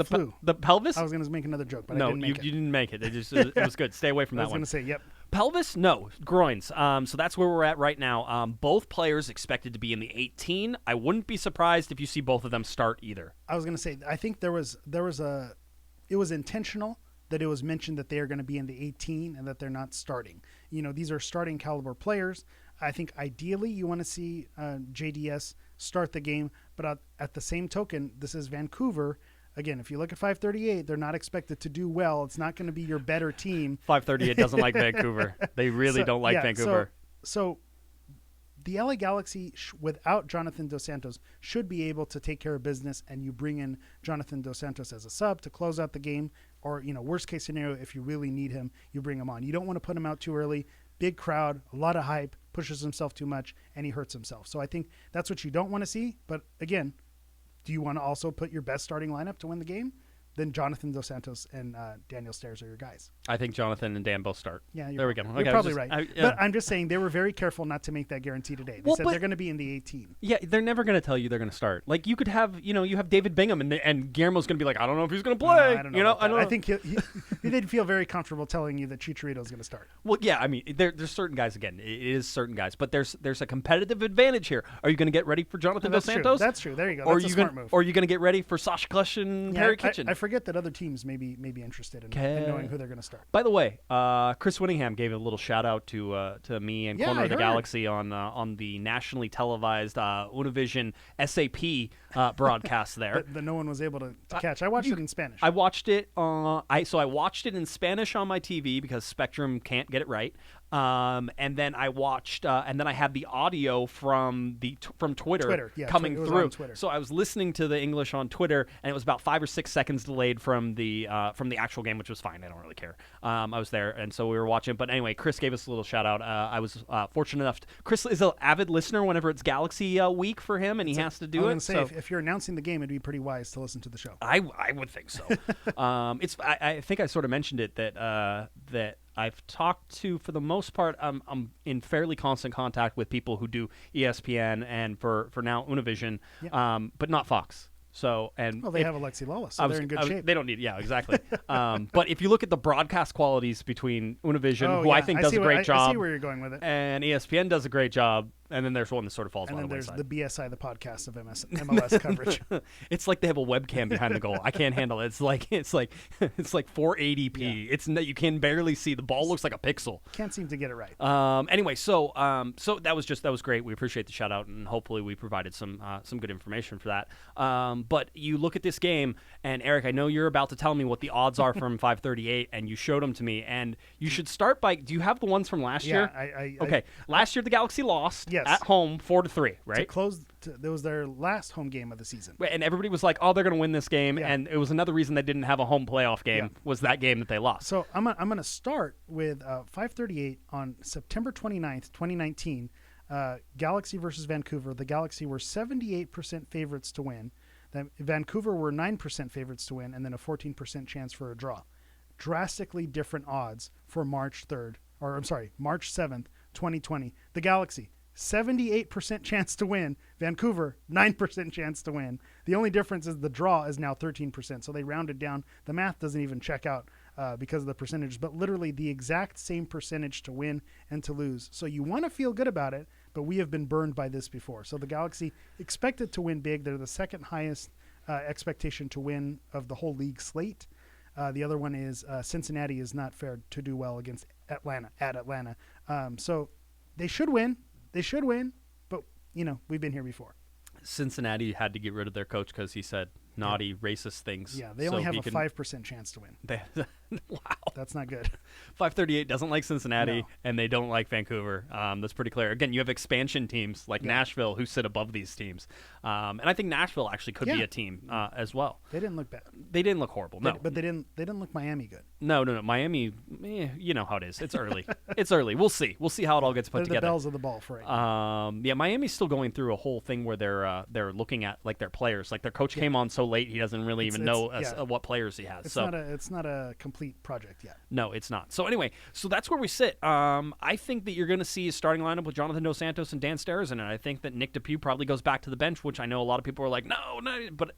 flu. The pelvis? I was going to make another joke, but no, I didn't make it. You didn't make it. It was good. Stay away from that one. I was going to say, yep. Pelvis? No, groins. So that's where we're at right now. Both players expected to be in the 18. I wouldn't be surprised if you see both of them start either. I was going to say, I think it was intentional that it was mentioned that they are going to be in the 18 and that they're not starting. These are starting caliber players. I think ideally you want to see JDS start the game, but at the same token, this is Vancouver. Again, if you look at 538, they're not expected to do well. It's not going to be your better team. 538 doesn't like Vancouver. They really don't like Vancouver. So the LA Galaxy, without Jonathan Dos Santos, should be able to take care of business, and you bring in Jonathan Dos Santos as a sub to close out the game. Or, worst case scenario, if you really need him, you bring him on. You don't want to put him out too early. Big crowd, a lot of hype, pushes himself too much, and he hurts himself. So I think that's what you don't want to see. But again, do you want to also put your best starting lineup to win the game? Then Jonathan Dos Santos and Daniel Stairs are your guys. I think Jonathan and Dan both start. Yeah, there we go. You're probably right. But I'm just saying they were very careful not to make that guarantee today. They said they're going to be in the 18. Yeah, they're never going to tell you they're going to start. Like you could have, you have David Bingham and Guillermo's going to be like, I don't know if he's going to play. I don't know. I think he didn't feel very comfortable telling you that Chicharito's going to start. Well, yeah, I mean, there's certain guys. Again, it is certain guys, but there's a competitive advantage here. Are you going to get ready for Jonathan Dos Santos? That's true. There you go. That's a smart move. Or are you going to get ready for Sasha Klush and Perry Kitchen? I forget that other teams may be interested in knowing who they're going to start. By the way, Chris Winningham gave a little shout out to me and Corner of the Galaxy on the nationally televised Univision SAP broadcast there. that no one was able to catch. I watched it in Spanish. I watched it. I watched it in Spanish on my TV because Spectrum can't get it right. And then I watched, and then I had the audio from Twitter, coming through. So I was listening to the English on Twitter, and it was about 5 or 6 seconds delayed from the actual game, which was fine. I don't really care. I was there, and so we were watching. But anyway, Chris gave us a little shout out. I was fortunate enough. Chris is an avid listener whenever it's Galaxy Week for him, and he has to do it. I was going to say, if you're announcing the game, it'd be pretty wise to listen to the show. I would think so. I think I sort of mentioned it that I've talked to, for the most part, I'm in fairly constant contact with people who do ESPN and for now Univision, but not Fox. So they have Alexi Lawless, so they're in good shape. They don't need, exactly. But if you look at the broadcast qualities between Univision, who I think does a great job, I see where you're going with it, and ESPN does a great job. And then there's one that sort of falls on the wayside. And then there's the BSI, the podcast of MLS coverage. It's like they have a webcam behind the goal. I can't handle it. It's like 480p. Yeah. It's you can barely see. The ball looks like a pixel. Can't seem to get it right. Anyway, so that was great. We appreciate the shout out, and hopefully we provided some good information for that. But you look at this game, and Eric, I know you're about to tell me what the odds are from 538, and you showed them to me. And you should start by. Do you have the ones from last year? Okay. Last year the Galaxy lost. Yes. At home, 4-3, right? That was their last home game of the season. And everybody was like, "Oh, they're going to win this game," and it was another reason they didn't have a home playoff game was that game that they lost. So I'm going to start with 538 on September 29th, 2019. Galaxy versus Vancouver. The Galaxy were 78% favorites to win. Vancouver were 9% favorites to win, and then a 14% chance for a draw. Drastically different odds for March 7th, 2020. The Galaxy, 78% chance to win. Vancouver, 9% chance to win. The only difference is the draw is now 13%. So they rounded down. The math doesn't even check out because of the percentage, but literally the exact same percentage to win and to lose. So you want to feel good about it, but we have been burned by this before. So the Galaxy expected to win big. They're the second highest expectation to win of the whole league slate. The other one is Cincinnati is not fared to do well against Atlanta at Atlanta. So they should win. But, we've been here before. Cincinnati had to get rid of their coach because he said naughty, racist things. Yeah, they only have a 5% chance to win. Wow. That's not good. 538 doesn't like Cincinnati, and they don't like Vancouver. That's pretty clear. Again, you have expansion teams like Nashville who sit above these teams. And I think Nashville actually could be a team as well. They didn't look bad. They didn't look horrible, no. But they didn't look Miami good. No. Miami, you know how it is. It's early. It's early. We'll see. We'll see how it all gets put They're together. The bells of the ball for right now. Miami's still going through a whole thing where they're looking at like their players. Like their coach came on so late he doesn't really even know what players he has. It's not a complete project yet. No, it's not. So anyway, that's where we sit. I think that you're going to see a starting lineup with Jonathan Dos Santos and Dan Stairs in it. I think that Nick DePuy probably goes back to the bench, which I know a lot of people are like, no, but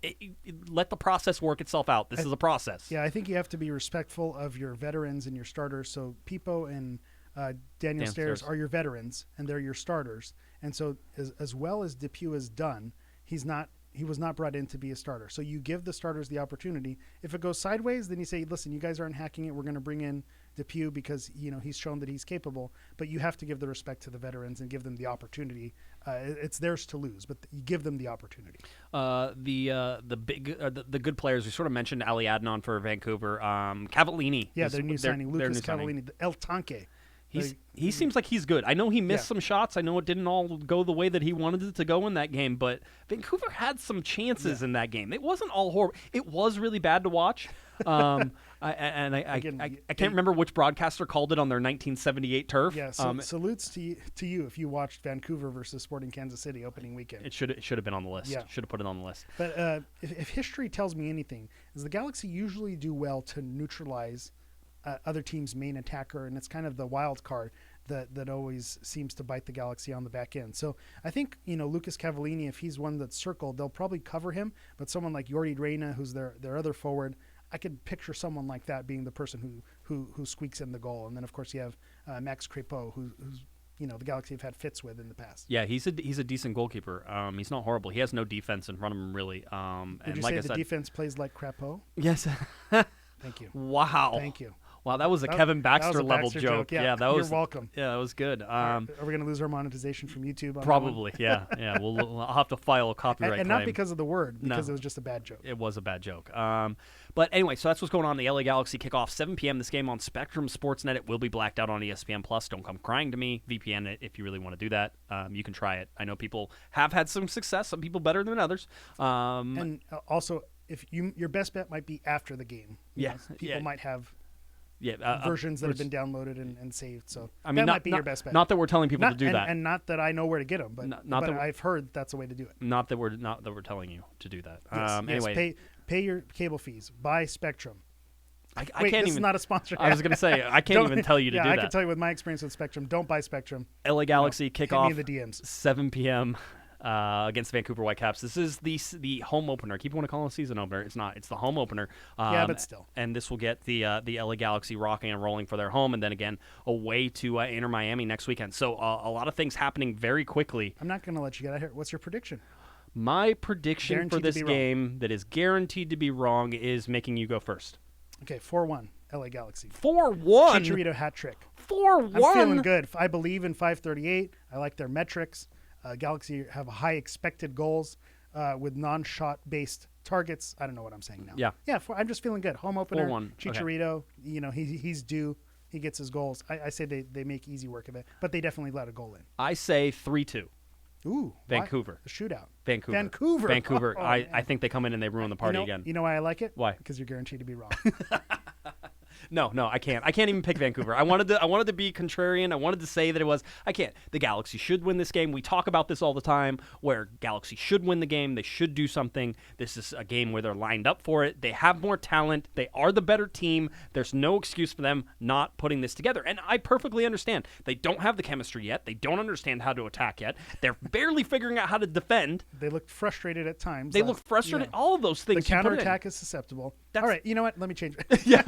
let the process work itself out. This is a process. Yeah, I think you have to be respectful of your veterans and your starters. So Pipo and Daniel Dan Stairs Stairs. are your veterans, and they're your starters. And so as well as Depew has done, he was not brought in to be a starter. So you give the starters the opportunity. If it goes sideways, then you say, listen, you guys aren't hacking it. We're going to bring in Depew because, he's shown that he's capable. But you have to give the respect to the veterans and give them the opportunity. It's theirs to lose, but you give them the opportunity. The good players, we sort of mentioned Ali Adnan for Vancouver. Cavallini. Yeah, their new signing, Lucas Cavallini, El Tanque. He seems like he's good. I know he missed some shots. I know it didn't all go the way that he wanted it to go in that game, but Vancouver had some chances in that game. It wasn't all horrible. It was really bad to watch. I can't remember which broadcaster called it on their 1978 turf. Yeah, salutes to you if you watched Vancouver versus Sporting Kansas City opening weekend. It should have been on the list. Yeah. Should have put it on the list. But if history tells me anything, is the Galaxy usually do well to neutralize other teams' main attacker, and it's kind of the wild card that always seems to bite the Galaxy on the back end. So I think, Lucas Cavallini, if he's one that's circled, they'll probably cover him, but someone like Jordi Reyna, who's their other forward, I could picture someone like that being the person who squeaks in the goal. And then, of course, you have Max Crépeau, who's the Galaxy have had fits with in the past. Yeah, he's a decent goalkeeper. He's not horrible. He has no defense in front of him, really. Did you say the defense plays like Crépeau? Yes. Thank you. Wow. Thank you. Wow, that was a Kevin Baxter level joke. Yeah, that was. You're welcome. Yeah, that was good. Are we going to lose our monetization from YouTube? On Probably. Yeah. I'll have to file a copyright and claim. not because of the word, because it was just a bad joke. It was a bad joke. But anyway, so that's what's going on. The LA Galaxy kickoff 7 p.m. This game on Spectrum Sportsnet. It will be blacked out on ESPN Plus. Don't come crying to me. VPN it if you really want to do that. You can try it. I know people have had some success. Some people better than others. And also, if your best bet might be after the game. People might have. Versions that have been downloaded and saved. So that might be your best bet. Not that we're telling people to do that, and not that I know where to get them, but I've heard that's the way to do it. Not that we're telling you to do that. Yes, anyway, pay your cable fees. Buy Spectrum. I Wait, can't this even. is not a sponsor. I was going to say I can't even tell you to do that. I can tell you with my experience with Spectrum. Don't buy Spectrum. LA Galaxy kickoff. Hit me in the DMs. 7 p.m. Against the Vancouver Whitecaps. This is the home opener. I keep wanting to call it a season opener. It's not. It's the home opener. But still. And this will get the LA Galaxy rocking and rolling for their home, and then again away to Inter Miami next weekend. So a lot of things happening very quickly. I'm not going to let you get out here. What's your prediction? My prediction for this game that is guaranteed to be wrong is making you go first. Okay, 4-1, LA Galaxy. 4-1? Chicharito hat trick. 4-1? I'm feeling good. I believe in 538. I like their metrics. Galaxy have high expected goals with non-shot based targets. I don't know what I'm saying now. Yeah. I'm just feeling good. Home opener. 4-1. Chicharito. Okay. He's due. He gets his goals. I say they make easy work of it, but they definitely let a goal in. I say 3-2. Ooh, Vancouver. A shootout. Vancouver. Oh, I think they come in and they ruin the party again. You know why I like it? Why? Because you're guaranteed to be wrong. No, I can't. I can't even pick Vancouver. I wanted to be contrarian. I wanted to say that it was. I can't. The Galaxy should win this game. We talk about this all the time, where Galaxy should win the game. They should do something. This is a game where they're lined up for it. They have more talent. They are the better team. There's no excuse for them not putting this together. And I perfectly understand. They don't have the chemistry yet. They don't understand how to attack yet. They're barely figuring out how to defend. They looked frustrated at times. They look frustrated. All of those things. The counterattack is susceptible. All right, you know what? Let me change it. Yeah.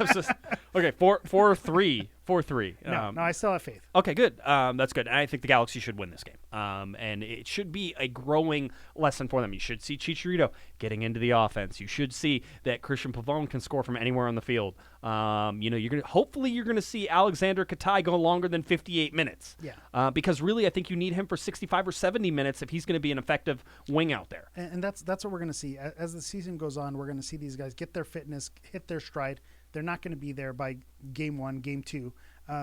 Okay, 4-3. 4-3. No, I still have faith. Okay, good. That's good. I think the Galaxy should win this game. And it should be a growing lesson for them. You should see Chicharito getting into the offense. You should see that Christian Pavone can score from anywhere on the field. Hopefully you're gonna see Alexander Katai go longer than 58 minutes. Yeah. Because really, I think you need him for 65 or 70 minutes if he's going to be an effective wing out there. And that's what we're gonna see as the season goes on. We're gonna see these guys get their fitness, hit their stride. They're not going to be there by game 1, game 2,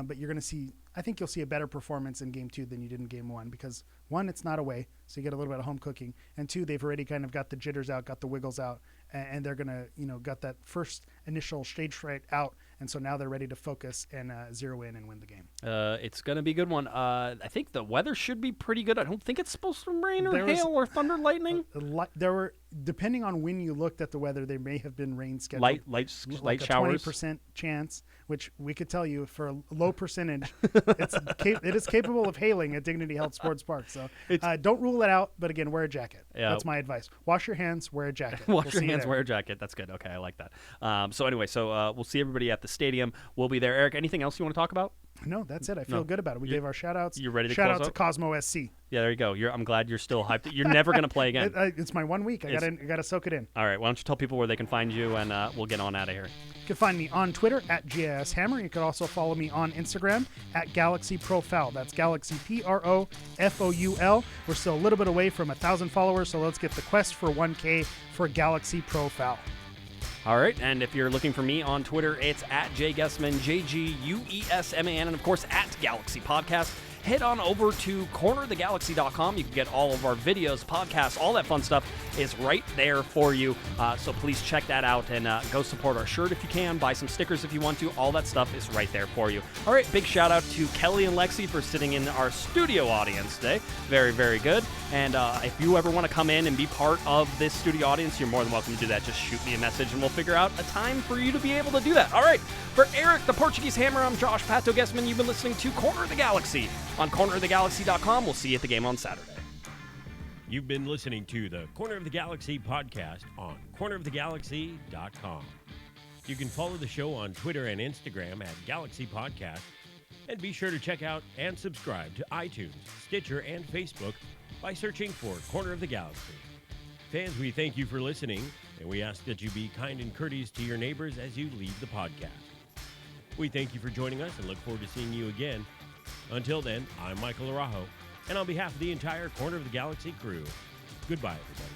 but you're going to see. I think you'll see a better performance in game 2 than you did in game 1 because 1, it's not away, so you get a little bit of home cooking, and 2, they've already kind of got the jitters out, got the wiggles out, and they're going to got that first initial stage fright out, and so now they're ready to focus and zero in and win the game. It's going to be a good one. I think the weather should be pretty good. I don't think it's supposed to rain or hail or thunder, lightning. There were, depending on when you looked at the weather, there may have been rain scheduled. Light like showers. 20% chance, which we could tell you for a low percentage, it is capable of hailing at Dignity Health Sports Park. So don't rule it out, but again, wear a jacket. Yeah. That's my advice. Wash your hands, wear a jacket. Wash your hands, wear a jacket. That's good. Okay, I like that. So we'll see everybody at the stadium. We'll be there. Eric, anything else you want to talk about? No, that's it. I feel good about it. We gave our shout-outs. You ready to Shout close out to out? Cosmo SC. Yeah, there you go. I'm glad you're still hyped. You're never going to play again. It's my 1 week. I gotta soak it in. All right, why don't you tell people where they can find you, and we'll get on out of here. You can find me on Twitter at GISHammer. You can also follow me on Instagram at Galaxy Profile. That's Galaxy PROFOUL. We're still a little bit away from 1,000 followers, so let's get the quest for 1K for Galaxy Profile. All right, and if you're looking for me on Twitter, it's at Guesman, JGUESMAN, and of course at Galaxy Podcast. Head on over to cornerthegalaxy.com. You can get all of our videos, podcasts, all that fun stuff is right there for you. So please check that out and go support our shirt if you can. Buy some stickers if you want to. All that stuff is right there for you. All right, big shout out to Kelly and Lexi for sitting in our studio audience today. Very, very good. And if you ever want to come in and be part of this studio audience, you're more than welcome to do that. Just shoot me a message and we'll figure out a time for you to be able to do that. All right, for Eric, the Portuguese Hammer, I'm Josh Pato Guesman. You've been listening to Corner of the Galaxy on cornerofthegalaxy.com. We'll see you at the game on Saturday. You've been listening to the Corner of the Galaxy podcast on cornerofthegalaxy.com. You can follow the show on Twitter and Instagram at Galaxy Podcast, and be sure to check out and subscribe to iTunes, Stitcher, and Facebook by searching for Corner of the Galaxy. Fans, we thank you for listening, and we ask that you be kind and courteous to your neighbors as you leave the podcast. We thank you for joining us and look forward to seeing you again. Until then, I'm Michael Araujo, and on behalf of the entire Corner of the Galaxy crew, goodbye, everybody.